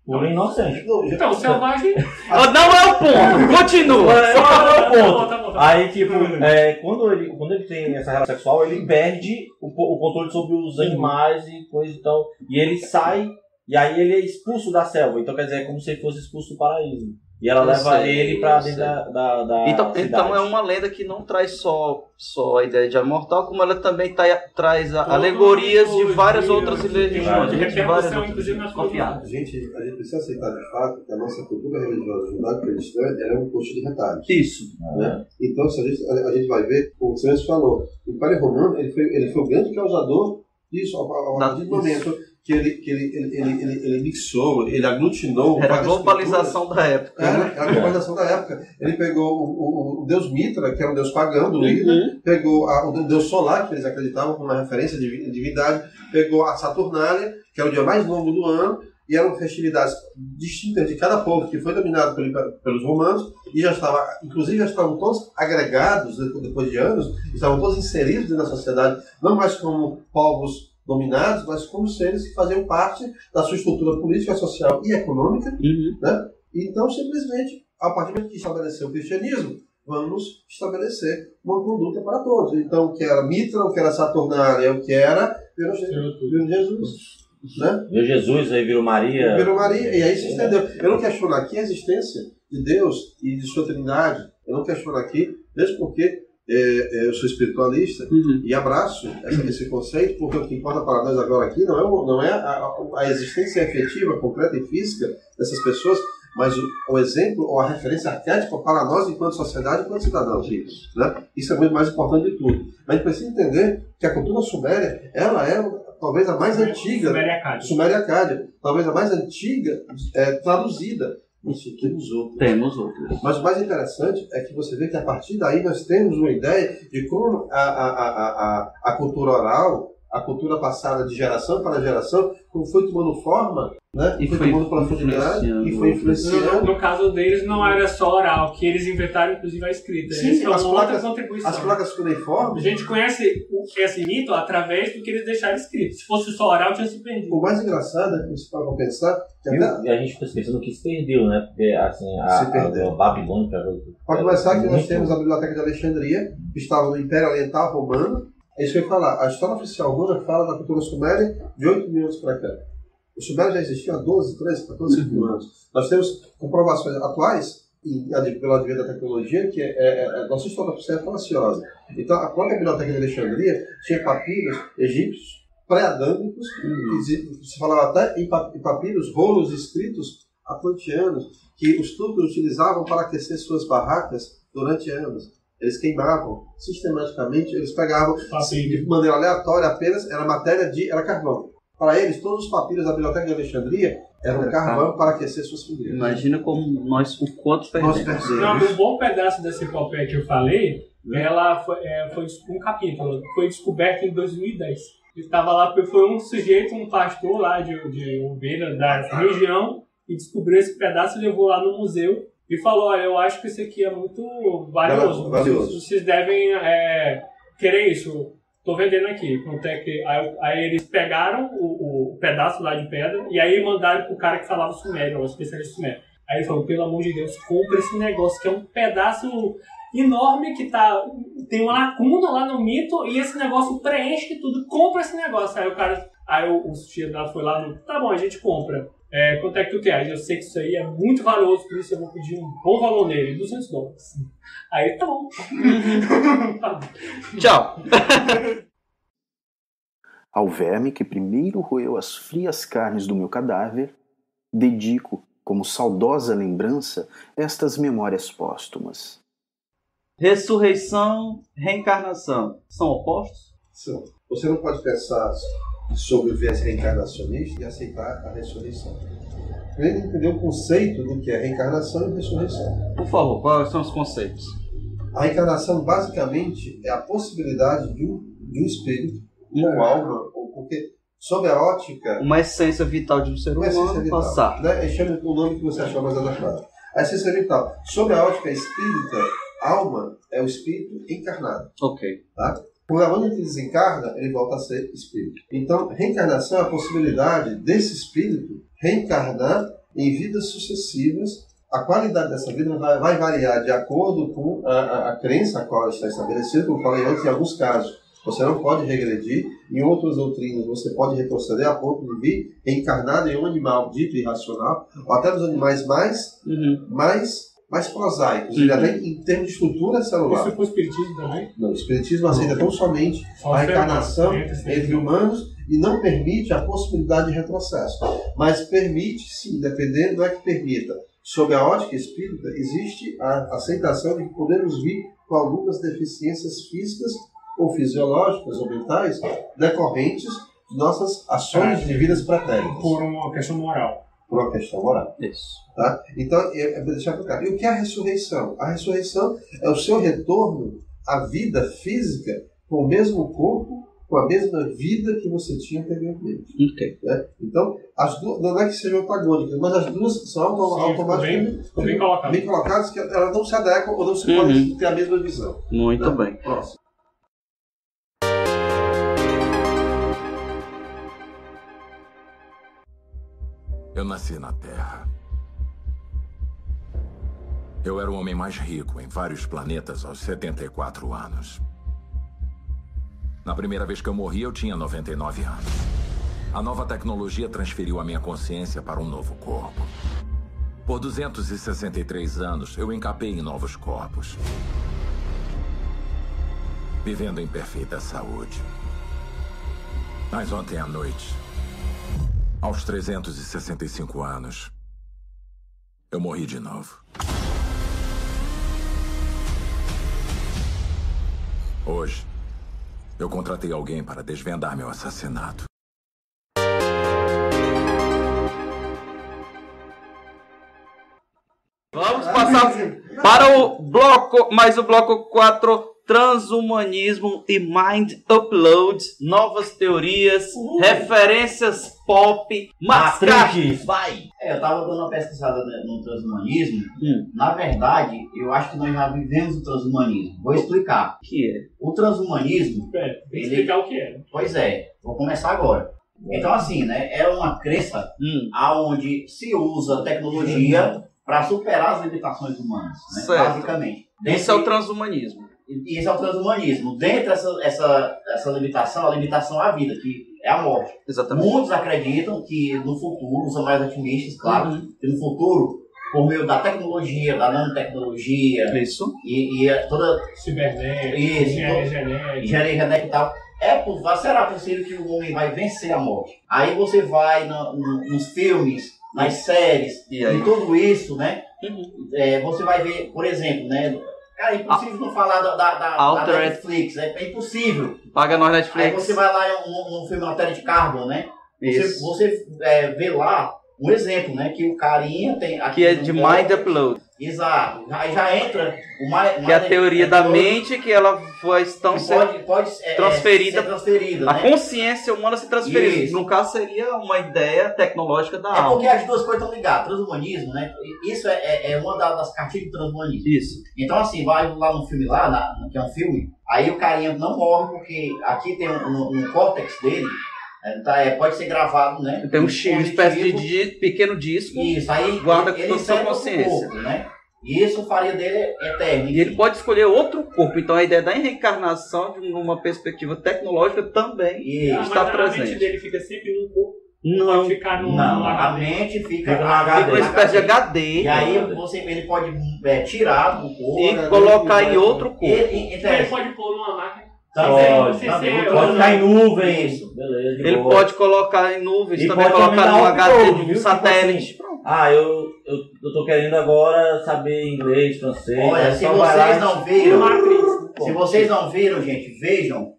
Puro inocente. Então, selvagem. Não é o ponto! Continua! Não é o ponto. Aí, tipo, quando ele tem essa relação sexual, ele perde o controle sobre os animais e coisa e tal. E ele sai, e aí ele é expulso da selva. Então, quer dizer, é como se ele fosse expulso do paraíso. E ela leva ele pra dentro da então é uma lenda que não traz só a ideia de imortal, como ela também traz alegorias de várias outras religiões. A gente precisa aceitar de fato que a nossa cultura religiosa judaico-cristã é um conjunto de retalhos. Isso. Né? Então, se a gente vai ver, como o senhor falou, o Império Romano ele foi o grande causador disso, a partir do momento que ele mixou, ele aglutinou. Era a globalização da época. Era a globalização da época. Ele pegou o deus Mitra, que era um deus pagão do líder, pegou o deus solar, que eles acreditavam como uma referência de divindade, pegou a Saturnália, que é o dia mais longo do ano, e eram festividades distintas de cada povo que foi dominado pelos romanos, e inclusive já estavam todos agregados depois de anos, estavam todos inseridos dentro da sociedade, não mais como povos dominados, mas como seres que faziam parte da sua estrutura política, social e econômica. Né? Então, simplesmente, a partir do momento que estabeleceu o cristianismo, vamos estabelecer uma conduta para todos. Então, o que era Mitra, o que era Saturnália, o que era Jesus. Né? Viu Jesus, aí virou Maria. Virou Maria, e aí se entendeu. Eu não questiono aqui a existência de Deus e de sua trindade. Eu não questiono aqui, mesmo porque eu sou espiritualista e abraço esse conceito, porque o que importa para nós agora aqui não é a existência efetiva, concreta e física dessas pessoas, mas o exemplo ou a referência arquétipa para nós enquanto sociedade e enquanto cidadãos. Né? Isso é muito mais importante de tudo. Mas a gente precisa entender que a cultura suméria, ela é talvez a mais antiga, Suméria-Acádia, talvez a mais antiga traduzida. Isso, temos outras. Mas o mais interessante é que você vê que a partir daí nós temos uma ideia de como a cultura oral, a cultura passada de geração para geração, como foi tomando forma, né? E foi tomando profundidade e foi influenciando. No caso deles não era só oral, que eles inventaram inclusive a escrita. Sim, as placas cuneiformes. A gente conhece esse mito através do que eles deixaram escrito. Se fosse só oral, tinha se perdido. O mais engraçado é que você para pensar que a gente fica pensando que se perdeu, né? Porque assim, a Babilônia. Para começar, que nós temos a Biblioteca de Alexandria, que estava no Império Oriental Romano. É isso que eu ia falar. A história oficial romana fala da cultura suméria de 8 mil anos para cá. O sumério já existia há 12, 13, 14 mil anos. Nós temos comprovações atuais, pelo advento da tecnologia, que nossa história oficial é falaciosa. Então, a própria Biblioteca de Alexandria tinha papiros egípcios, pré-adâmicos, se falava até em papiros, rolos escritos atlantianos, que os turcos utilizavam para aquecer suas barracas durante anos. Eles queimavam sistematicamente, eles pegavam de maneira aleatória apenas, era carvão. Para eles, todos os papiros da Biblioteca de Alexandria eram carvão para aquecer suas fogueiras. Imagina como o quanto perdemos. Um bom pedaço dessa epopeia que eu falei, ela foi um capítulo, foi descoberto em 2010. Estava lá, foi um sujeito, um pastor lá de ovelha da região, e descobriu esse pedaço e levou lá no museu. E falou, olha, eu acho que isso aqui é muito valioso. Vocês devem querer isso. Estou vendendo aqui. Aí eles pegaram o pedaço lá de pedra e aí mandaram pro cara que falava sumério, o especialista sumério. Aí ele falou, pelo amor de Deus, compra esse negócio, que é um pedaço enorme que tem uma lacuna lá no mito e esse negócio preenche tudo. Compra esse negócio. Aí o sujeito foi lá, tá bom, a gente compra. Quanto é que tu quer? Eu sei que isso aí é muito valioso, por isso eu vou pedir um bom valor nele, $200. Aí tá bom. Tchau. Ao verme que primeiro roeu as frias carnes do meu cadáver, dedico, como saudosa lembrança, estas memórias póstumas. Ressurreição, reencarnação, são opostos? São. Você não pode pensar sobre o viés reencarnacionista e aceitar a ressurreição. Primeiro, entender o conceito do que é reencarnação e ressurreição. Por favor, quais são os conceitos? A reencarnação, basicamente, é a possibilidade de um espírito, uma alma, porque, sob a ótica... Uma essência vital de um ser humano passar. Né? Chama o nome que você achou mais adequado. A essência vital. Sob a ótica espírita, alma é o espírito encarnado. Ok. Tá? Quando ele desencarna, ele volta a ser espírito. Então, reencarnação é a possibilidade desse espírito reencarnar em vidas sucessivas. A qualidade dessa vida vai variar de acordo com a crença a qual está estabelecida. Como eu falei antes, em alguns casos você não pode regredir, em outras doutrinas você pode retroceder a ponto de vir reencarnado em um animal dito irracional, ou até nos animais mais prosaicos, até em termos de estrutura celular. Isso foi o espiritismo também? Não, o espiritismo aceita tão somente a reencarnação entre humanos e não permite a possibilidade de retrocesso. Mas permite, sim, dependendo, não é que permita. Sob a ótica espírita, existe a aceitação de que podemos vir com algumas deficiências físicas ou fisiológicas ou mentais decorrentes de nossas ações de vidas pretéritas. Por uma questão moral. Por uma questão moral. Isso. Tá? Então, deixar claro. E o que é a ressurreição? A ressurreição é o seu retorno à vida física com o mesmo corpo, com a mesma vida que você tinha anteriormente. Okay. Né? Então, as duas, não é que sejam antagônicas, mas as duas são automaticamente bem colocadas, que elas não se adequam ou não se podem ter a mesma visão. Muito né? bem. Próximo. Eu nasci na Terra. Eu era o homem mais rico em vários planetas aos 74 anos. Na primeira vez que eu morri, eu tinha 99 anos. A nova tecnologia transferiu a minha consciência para um novo corpo. Por 263 anos, eu encapei em novos corpos. Vivendo em perfeita saúde. Mas ontem à noite, aos 365 anos, eu morri de novo. Hoje, eu contratei alguém para desvendar meu assassinato. Vamos passar para o bloco, o bloco 4, transhumanismo e mind upload, novas teorias, referências pop, Matrix, vai! Eu tava dando uma pesquisada no transhumanismo. Na verdade, eu acho que nós já vivemos o transhumanismo. Vou explicar. O que é? O transhumanismo... Tem que explicar o que é. Pois é, vou começar agora. Então, assim, né, é uma crença aonde se usa tecnologia para superar as limitações humanas, né, basicamente. Esse é o transhumanismo. Isso é o transhumanismo. Dentro dessa limitação, a limitação é a vida, que é a morte. Exatamente. Muitos acreditam que no futuro, são mais otimistas, claro, que no futuro, por meio da tecnologia, da nanotecnologia, e toda cibernética, engenharia genética e tal, será possível que o homem vai vencer a morte. Aí você vai nos filmes, nas séries, e tudo isso, né? Você vai ver, por exemplo, né? Cara, é impossível não falar da Netflix, é impossível. Paga nós Netflix. Aí você vai lá no filme Altered Carbon, né? Você vê lá um exemplo, né? Que o carinha tem... Que é de mind upload. Exato. Aí já entra... Que é a teoria da mente, que ela foi pode transferida. Ser transferida, a né? consciência humana se transferida. Isso. No caso, seria uma ideia tecnológica da alma. alma. Porque as duas coisas estão ligadas. Transhumanismo, né? Isso é uma das cartilhas do transhumanismo. Isso. Então, assim, vai lá no filme lá, que é um filme, aí o carinha não morre, porque aqui tem um córtex dele, pode ser gravado, né? Tem uma espécie de pequeno disco. Isso, aí guarda ele toda a sua consciência. Corpo, né? E isso faria dele eterno. E ele pode escolher outro corpo. Então a ideia da reencarnação, de uma perspectiva tecnológica, também está presente. A mente dele fica sempre num corpo. Não, pode ficar a mente fica uma espécie de HD. E aí ele pode tirar do corpo e colocar em outro corpo. Ele pode pôr numa máquina. Pode ficar em nuvens. Beleza, ele pode colocar em nuvens, também colocar no HD de um satélite. Eu tô querendo agora saber inglês, francês. Olha, se vocês não viram, gente, vejam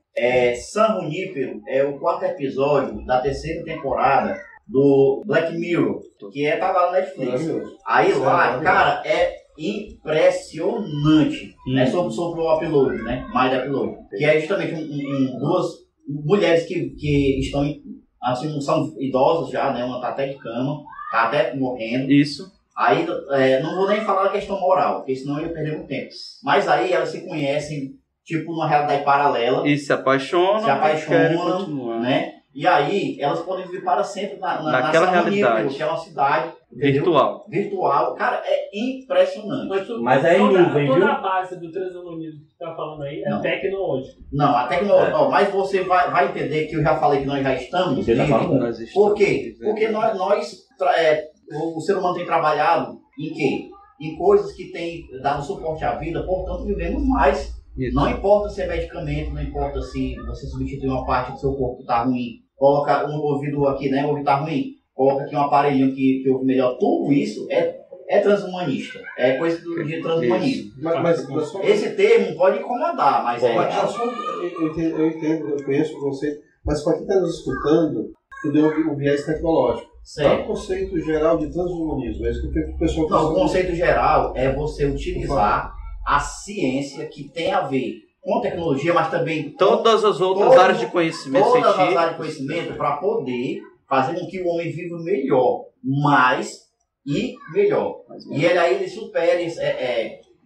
San Junípero é o 4º episódio da 3ª temporada do Black Mirror, que tá lá no Netflix. Aí lá, cara, é impressionante. É sobre o upload, né? Mind upload. Que é justamente duas mulheres que estão, assim, são idosas já, né? Uma tá até de cama, tá até morrendo. Isso. Aí, não vou nem falar da questão moral, porque senão eu ia perder muito tempo. Mas aí elas se conhecem, tipo, numa realidade paralela. E se apaixonam. Né? E aí, elas podem viver para sempre naquela realidade. Que é uma cidade virtual. Cara, é impressionante. Mas é em nuvem, viu? Toda a base do transhumanismo que você tá falando aí é tecnológico. Não, a tecnologia. Mas você vai entender que eu já falei que nós já estamos. Por quê? Porque o ser humano tem trabalhado em quê? Em coisas que têm dado suporte à vida, portanto vivemos mais. Isso. Não importa se é medicamento, não importa se você substitui uma parte do seu corpo que está ruim, coloca um ouvido aqui, né? O ouvido está ruim, coloca aqui um aparelhinho que ouve melhor. Tudo isso é transhumanista. É coisa de transhumanismo. Mas esse termo pode incomodar, mas eu entendo, eu conheço o conceito, mas para quem está nos escutando, tu deu o viés tecnológico. Qual é o conceito geral de transhumanismo? É isso que o pessoal está o conceito geral é você utilizar a ciência que tem a ver com tecnologia, mas também todas as outras áreas de conhecimento todas as áreas de conhecimento para poder fazer com que o homem viva melhor, mais e melhor. E ele supere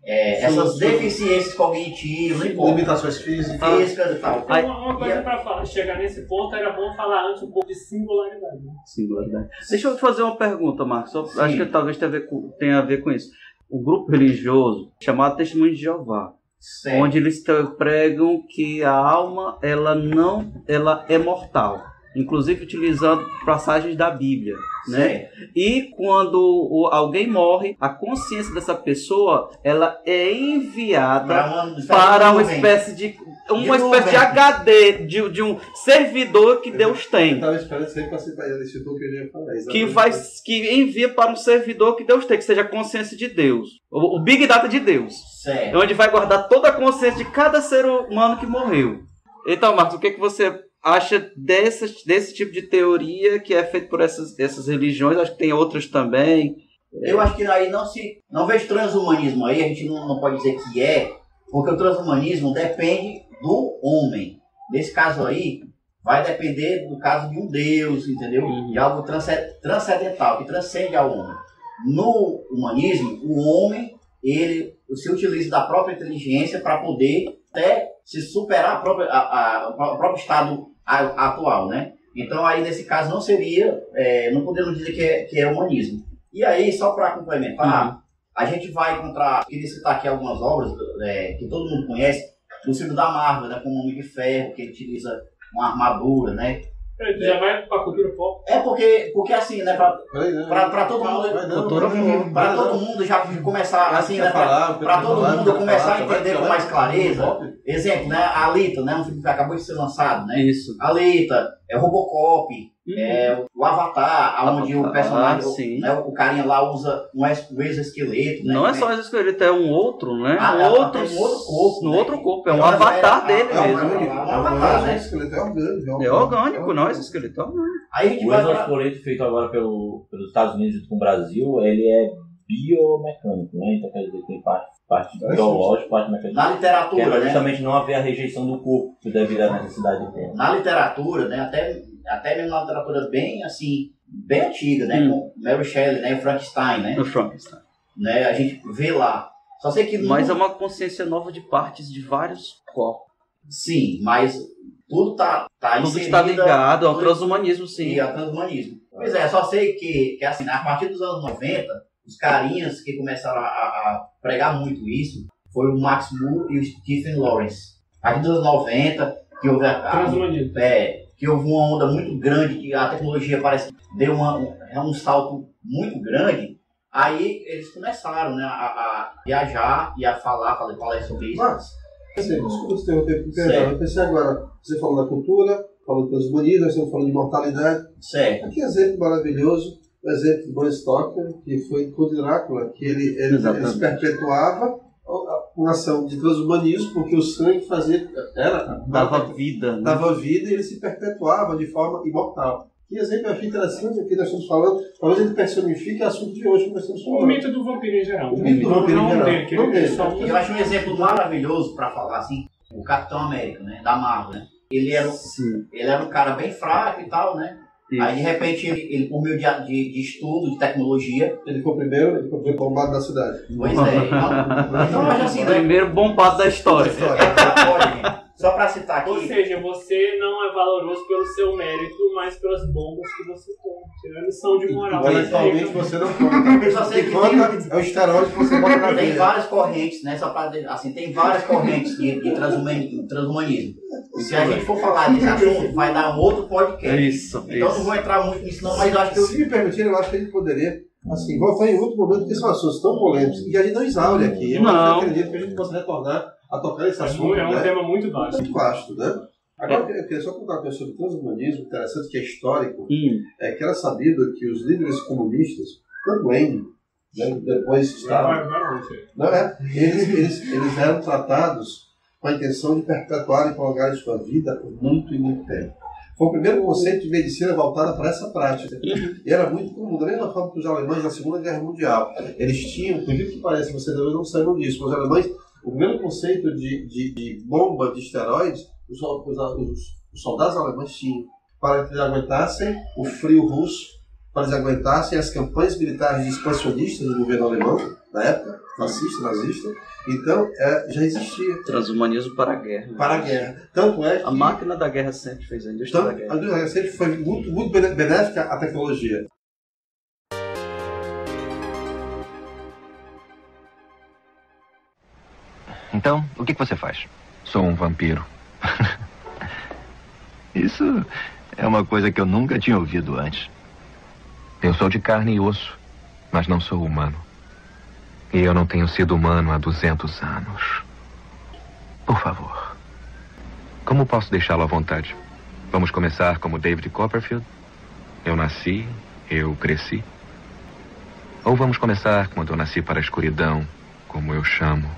essas deficiências cognitivas, limitações físicas e tal. Uma coisa para chegar nesse ponto, era bom falar antes um pouco de singularidade. Né? Singularidade. Deixa eu te fazer uma pergunta, Marcos. Acho que talvez tenha a ver com isso. O grupo religioso chamado Testemunho de Jeová, onde eles pregam que a alma ela é mortal, inclusive utilizando passagens da Bíblia, né? E quando alguém morre, a consciência dessa pessoa ela é enviada para uma espécie de HD de um servidor que Deus tem. Eu estava esperando sempre para citar esse que eu ia falar. Que envia para um servidor que Deus tem, que seja a consciência de Deus. O Big Data de Deus. Certo. Onde vai guardar toda a consciência de cada ser humano que morreu. Então, Marcos, o que você acha desse tipo de teoria que é feito por essas religiões? Acho que tem outras também. Eu acho que aí não vejo transhumanismo aí, a gente não pode dizer que porque o transhumanismo depende do homem. Nesse caso aí, vai depender do caso de um Deus, entendeu? De algo transcendental, que transcende ao homem. No humanismo, o homem, ele se utiliza da própria inteligência para poder até se superar o próprio estado atual, né? Então aí nesse caso não seria, não podemos dizer que é humanismo. E aí, só para complementar, a gente vai encontrar, queria citar aqui algumas obras que todo mundo conhece, do filme da Marvel, né, como Homem de Ferro, que ele utiliza uma armadura, né? Já vai para a cultura pop. Porque assim, né, para todo mundo, para todo mundo já começar assim, né, para todo mundo começar a entender com mais clareza. Exemplo, né, a Alita, né, um filme que acabou de ser lançado, né? Isso. Alita, Robocop, o Avatar, onde o personagem, né, o carinha lá usa um exoesqueleto, né? Não é só um exoesqueleto, é um outro, né? Um outro corpo. No outro corpo, é um avatar dele mesmo. É orgânico, não é exoesqueleto, é orgânico. O exoesqueleto feito agora pelos Estados Unidos junto com o Brasil, ele é biomecânico, né? Então quer dizer que tem parte biológica, parte mecânica. Na literatura, né? Justamente não haver a rejeição do corpo devido à necessidade do tempo. Na literatura, né? Até mesmo na literatura bem assim, bem antiga, né? Com Mary Shelley, né? O Frankenstein, né? O Frankenstein. Né? A gente vê lá. Só sei que mas é uma consciência nova de partes de vários corpos. Sim, mas tudo tudo está ligado ao transhumanismo, sim. E ao transhumanismo. Pois é, só sei que assim, a partir dos anos 90, os carinhas que começaram a pregar muito isso foi o Max Moore e o Stephen Lawrence. A partir dos anos 90, que houve que houve uma onda muito grande, que a tecnologia parece que deu um salto muito grande, aí eles começaram, né, a viajar e a falar sobre isso. Mas, desculpa te interromper, perdão, eu pensei agora, você falou da cultura, falou do transhumanismo, nós estamos falando de mortalidade. Certo. Que exemplo maravilhoso, o exemplo do Bram Stoker, que foi com o Drácula, que ele se perpetuava uma ação de transhumanismo, porque o sangue dava vida, né? Dava vida e ele se perpetuava de forma imortal. Que exemplo eu achei interessante aqui, nós estamos falando, talvez ele personifique o assunto de hoje que nós estamos falando. O mito do vampiro em geral. O mito do vampiro em geral. Não dele. Eu acho um exemplo maravilhoso para falar assim, o Capitão América, né? Da Marvel, né? Ele era um cara bem fraco e tal, né? Sim. Aí de repente ele por meio de estudo, de tecnologia. Ele foi o primeiro bombado da cidade. Pois é. Então mas assim, o primeiro bombado da história. Só para citar aqui. Ou seja, você não é valoroso pelo seu mérito, mas pelas bombas que você toma. Tirando lição de moral. Intelectualmente você não conta. Só sei que é o esteroide que você bota na vida. Tem várias correntes, né? Só pra, assim, tem várias correntes de transhumanismo. Se a gente for falar desse assunto, vai dar um outro podcast. Então não vou entrar muito nisso não, mas eu acho que... Se me permitirem, eu acho que a gente poderia... Assim, vou falar em outro momento, porque são assuntos tão polêmicos que a gente não exaure aqui. Eu acredito que a gente possa retornar a tocar esse assunto. É um tema muito vasto. Muito vasto, né? Agora, eu queria só contar uma coisa sobre o transhumanismo, interessante, que é histórico, que era sabido que os líderes comunistas, tanto Lenin, né, depois Stalin, eles eram tratados com a intenção de perpetuar e prolongar sua vida por muito e muito tempo. Foi o primeiro conceito de medicina voltada para essa prática. E era muito comum, da mesma forma que os alemães na Segunda Guerra Mundial. Eles tinham, por que parece, vocês não saibam disso, mas os alemães, o primeiro conceito de bomba de esteroides, os soldados alemães tinham, para que eles aguentassem o frio russo, para que eles aguentassem as campanhas militares expansionistas do governo alemão, na época, fascista, nazista. Então, já existia. Transhumanismo para a guerra. Para a guerra. Tanto é que... A máquina da guerra sempre fez a indústria da guerra. A indústria da guerra sempre foi muito benéfica à tecnologia. Então, o que você faz? Sou um vampiro. Isso é uma coisa que eu nunca tinha ouvido antes. Eu sou de carne e osso, mas não sou humano. E eu não tenho sido humano há 200 anos. Por favor. Como posso deixá-lo à vontade? Vamos começar como David Copperfield? Eu nasci, eu cresci. Ou vamos começar quando eu nasci para a escuridão, como eu chamo.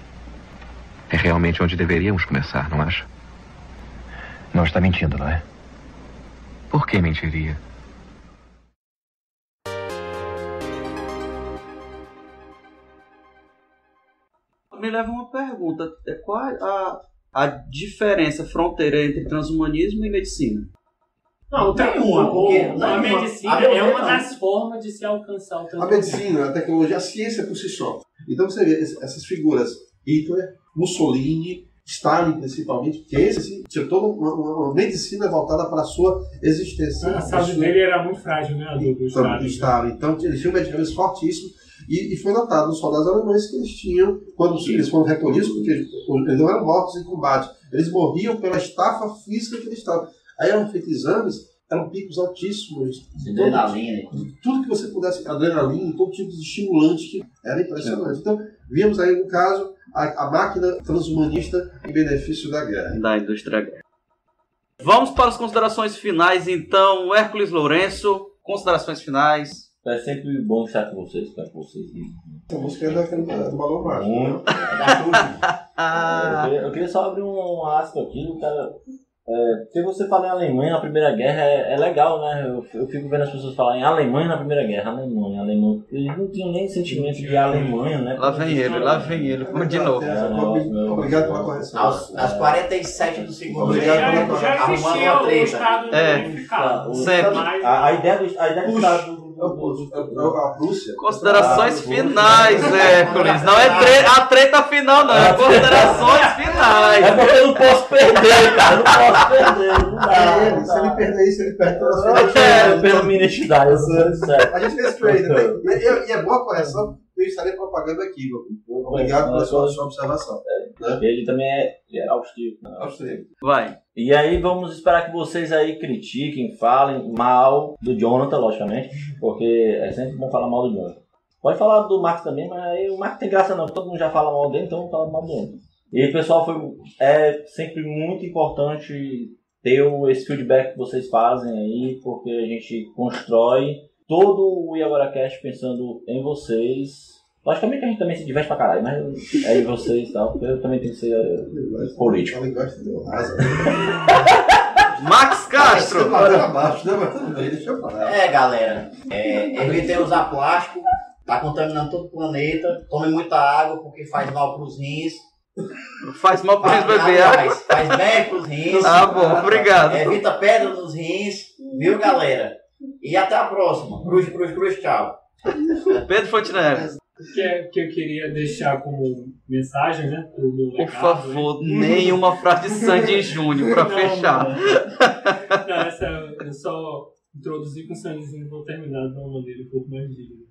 É realmente onde deveríamos começar, não acha? Não está mentindo, não é? Por que mentiria? Me leva uma pergunta. Qual a diferença, a fronteira entre transhumanismo e medicina? Não tem uma, porque a medicina é uma das formas de se alcançar o transhumanismo. A medicina, a tecnologia, a ciência por si só. Então você vê essas figuras, Hitler, Mussolini, Stalin principalmente, porque esse tinha toda uma medicina voltada para a sua existência. A saúde dele era muito frágil, né? Do Stalin. Então eles tinham medicamentos fortíssimos. E foi notado nos soldados alemães que eles tinham, quando eles foram recolhidos, porque eles não eram mortos em combate, eles morriam pela estafa física que eles estavam. Aí eram feitos exames, eram picos altíssimos. Adrenalina. Tudo que você pudesse, adrenalina, todo tipo de estimulante, que era impressionante. Então, vimos aí, no caso, a máquina transhumanista em benefício da guerra. Da indústria da guerra. Vamos para as considerações finais, então. Hércules Lourenço, considerações finais. É sempre bom estar com vocês, A música é do Balão Mágico. Eu queria só abrir um asco aqui, cara. Porque você fala em Alemanha na Primeira Guerra é legal, né? Eu fico vendo as pessoas falarem Alemanha na Primeira Guerra, Alemanha. Eles não tinham nem sentimento de Alemanha, né? Lá vem ele, de novo. Obrigado pela correção. Aos 47 do segundo. Obrigado pela correção. Arrumando uma treta. Sempre. A ideia do Estado a Prússia. Considerações finais, Hércules. Não é a treta final, não. É considerações finais. É porque eu não posso perder, cara. Não posso perder. Não dá. Se ele perder isso, ele perde todas as coisas. Pela minha identidade. A gente fez trade, né? E é boa correção. Eu estarei propagando aqui, obrigado pela sua observação. Ele também é austríaco. Vai. E aí vamos esperar que vocês aí critiquem, falem mal do Jonathan, logicamente, porque é sempre bom falar mal do Jonathan. Pode falar do Marcos também, mas aí o Marcos tem graça não, todo mundo já fala mal dele, então vamos falar mal do Jonathan. E pessoal, é sempre muito importante ter esse feedback que vocês fazem aí, porque a gente constrói todo o IAgoraCast pensando em vocês Logicamente a gente também se diverte pra caralho, mas aí vocês e tal, porque eu também tenho que ser político. Max Castro! Galera, evitei usar plástico, tá contaminando todo o planeta, tome muita água porque faz mal pros rins. Faz mal pros rins beber água? Faz bem pros rins. Ah, bom, obrigado. Evita pedra nos rins, viu, galera? E até a próxima. Cruz, tchau. Pedro Fontenelle. Que eu queria deixar como mensagem, né? Pro meu legado, por favor, nenhuma frase de Sandy Júnior pra fechar. Não, essa eu só introduzi com o Sandyzinho e vou terminar de uma maneira um pouco mais digna.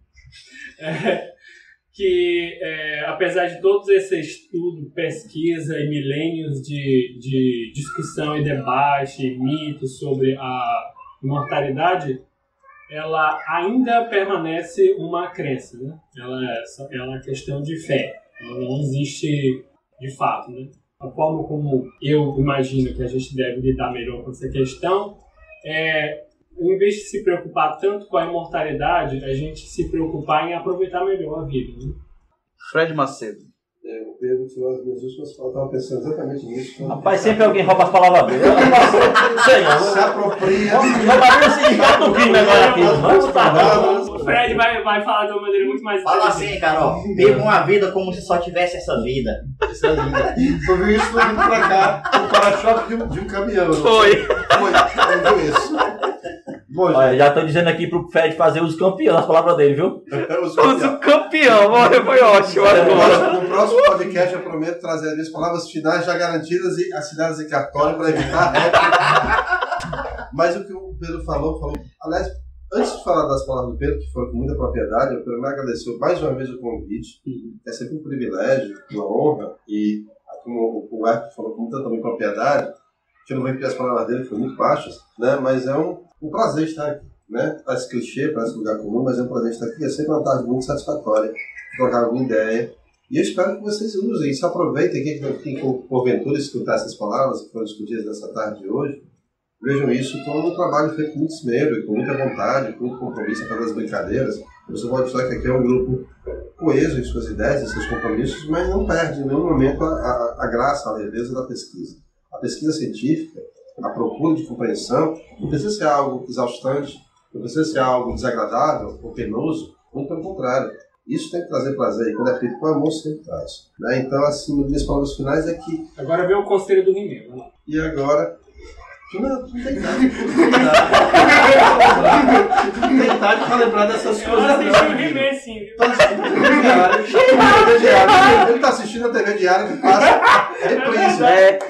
Apesar de todo esse estudo, pesquisa e milênios de discussão e debate, mitos sobre a imortalidade, ela ainda permanece uma crença, né? Ela é uma questão de fé, ela não existe de fato, né? A forma como eu imagino que a gente deve lidar melhor com essa questão em vez de se preocupar tanto com a imortalidade, a gente se preocupar em aproveitar melhor a vida, né? Fred Macedo. O Pedro tirou as minhas últimas palavras, eu estava pensando exatamente nisso. Rapaz, sempre alguém rouba as palavras dele. Se apropria. Roubaria o sindicato do crime agora aqui. O Fred vai falar de uma maneira muito mais Fala assim, Carol. Viva uma vida como se só tivesse essa vida. Isso aí. Tu viu isso vindo pra cá, o para-choque de um caminhão. Foi, viu isso. Bom, olha, já tô dizendo aqui pro Fred fazer os campeões as palavras dele, viu? Os campeão, foi ótimo. No próximo podcast eu prometo trazer as minhas palavras finais já garantidas e assinadas em cartório para evitar réplica. Mas o que o Pedro falou. Aliás, antes de falar das palavras do Pedro, que foram com muita propriedade, eu quero me agradecer mais uma vez o convite. É sempre um privilégio, uma honra, e como o Arthur falou com muita também propriedade, que eu não vou repetir as palavras dele, que foram muito baixas, né? Mas é um prazer estar aqui, né? Parece clichê, parece lugar comum, mas é um prazer estar aqui. É sempre uma tarde muito satisfatória, trocar alguma ideia. E eu espero que vocês usem, se aproveitem, quem porventura escutar essas palavras que foram discutidas nessa tarde de hoje, vejam isso como um trabalho feito com muito esmero, e com muita vontade, com muito compromisso, apesar das brincadeiras. Você pode mostrar que aqui é um grupo coeso em suas ideias, em seus compromissos, mas não perde em nenhum momento a graça, a leveza da pesquisa. A pesquisa científica, a procura de compreensão, não precisa ser algo exaustante, não precisa ser algo desagradável ou penoso, muito pelo contrário. Isso tem que trazer prazer, e quando é feito com amor, sempre traz. Né? Então, assim, minhas palavras finais é que... Agora vem o conselho do Rimeu. E agora... Não tem idade. Não tem idade para lembrar dessas coisas. Eu assisti o Rimeu, sim. Ele está assistindo a TV Diário que passa reprise.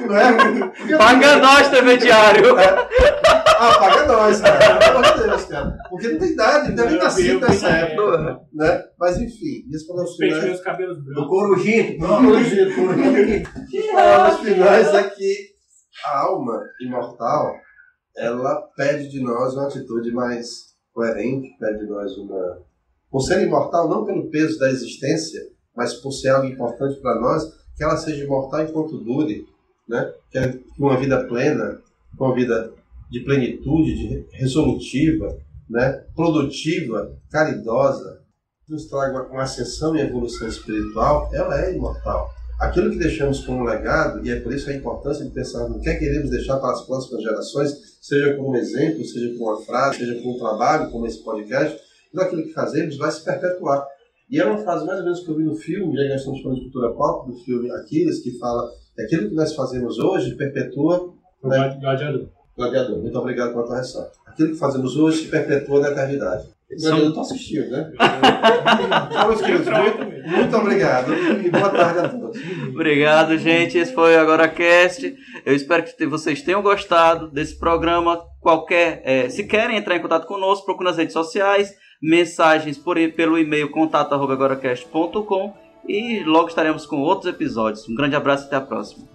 Não é? Paga nós, TV Diário. Paga nós, cara. Pelo amor de Deus, cara. Porque não tem idade, não tem nascido nessa época. Né? Mas enfim, minhas palavras finais. Meus cabelos brancos. Do Corujito. Minhas palavras finais é que a alma imortal, ela pede de nós uma atitude mais coerente, pede de nós uma... Por ser imortal, não pelo peso da existência, mas por ser algo importante para nós, que ela seja imortal enquanto dure, né? Que uma vida plena, uma vida de plenitude, resolutiva, né? Produtiva, caridosa, nos traga uma ascensão e evolução espiritual, ela é imortal. Aquilo que deixamos como legado, e é por isso a importância de pensar no que queremos deixar para as próximas gerações, seja como um exemplo, seja com uma frase, seja com um trabalho, como esse podcast, tudo aquilo que fazemos vai se perpetuar. E é uma frase mais ou menos que eu vi no filme, já que nós estamos falando de cultura pop, do filme Aquiles, que fala que aquilo que nós fazemos hoje perpetua... Né? Gladiador. Muito obrigado pela correção. Aquilo que fazemos hoje se perpetua na eternidade. Eu estou assistindo, né? Muito obrigado e boa tarde a todos. Obrigado, gente. Esse foi o AgoraCast. Eu espero que vocês tenham gostado desse programa. Se querem entrar em contato conosco, procure nas redes sociais, mensagens pelo e-mail contato@agoracast.com e logo estaremos com outros episódios. Um grande abraço e até a próxima.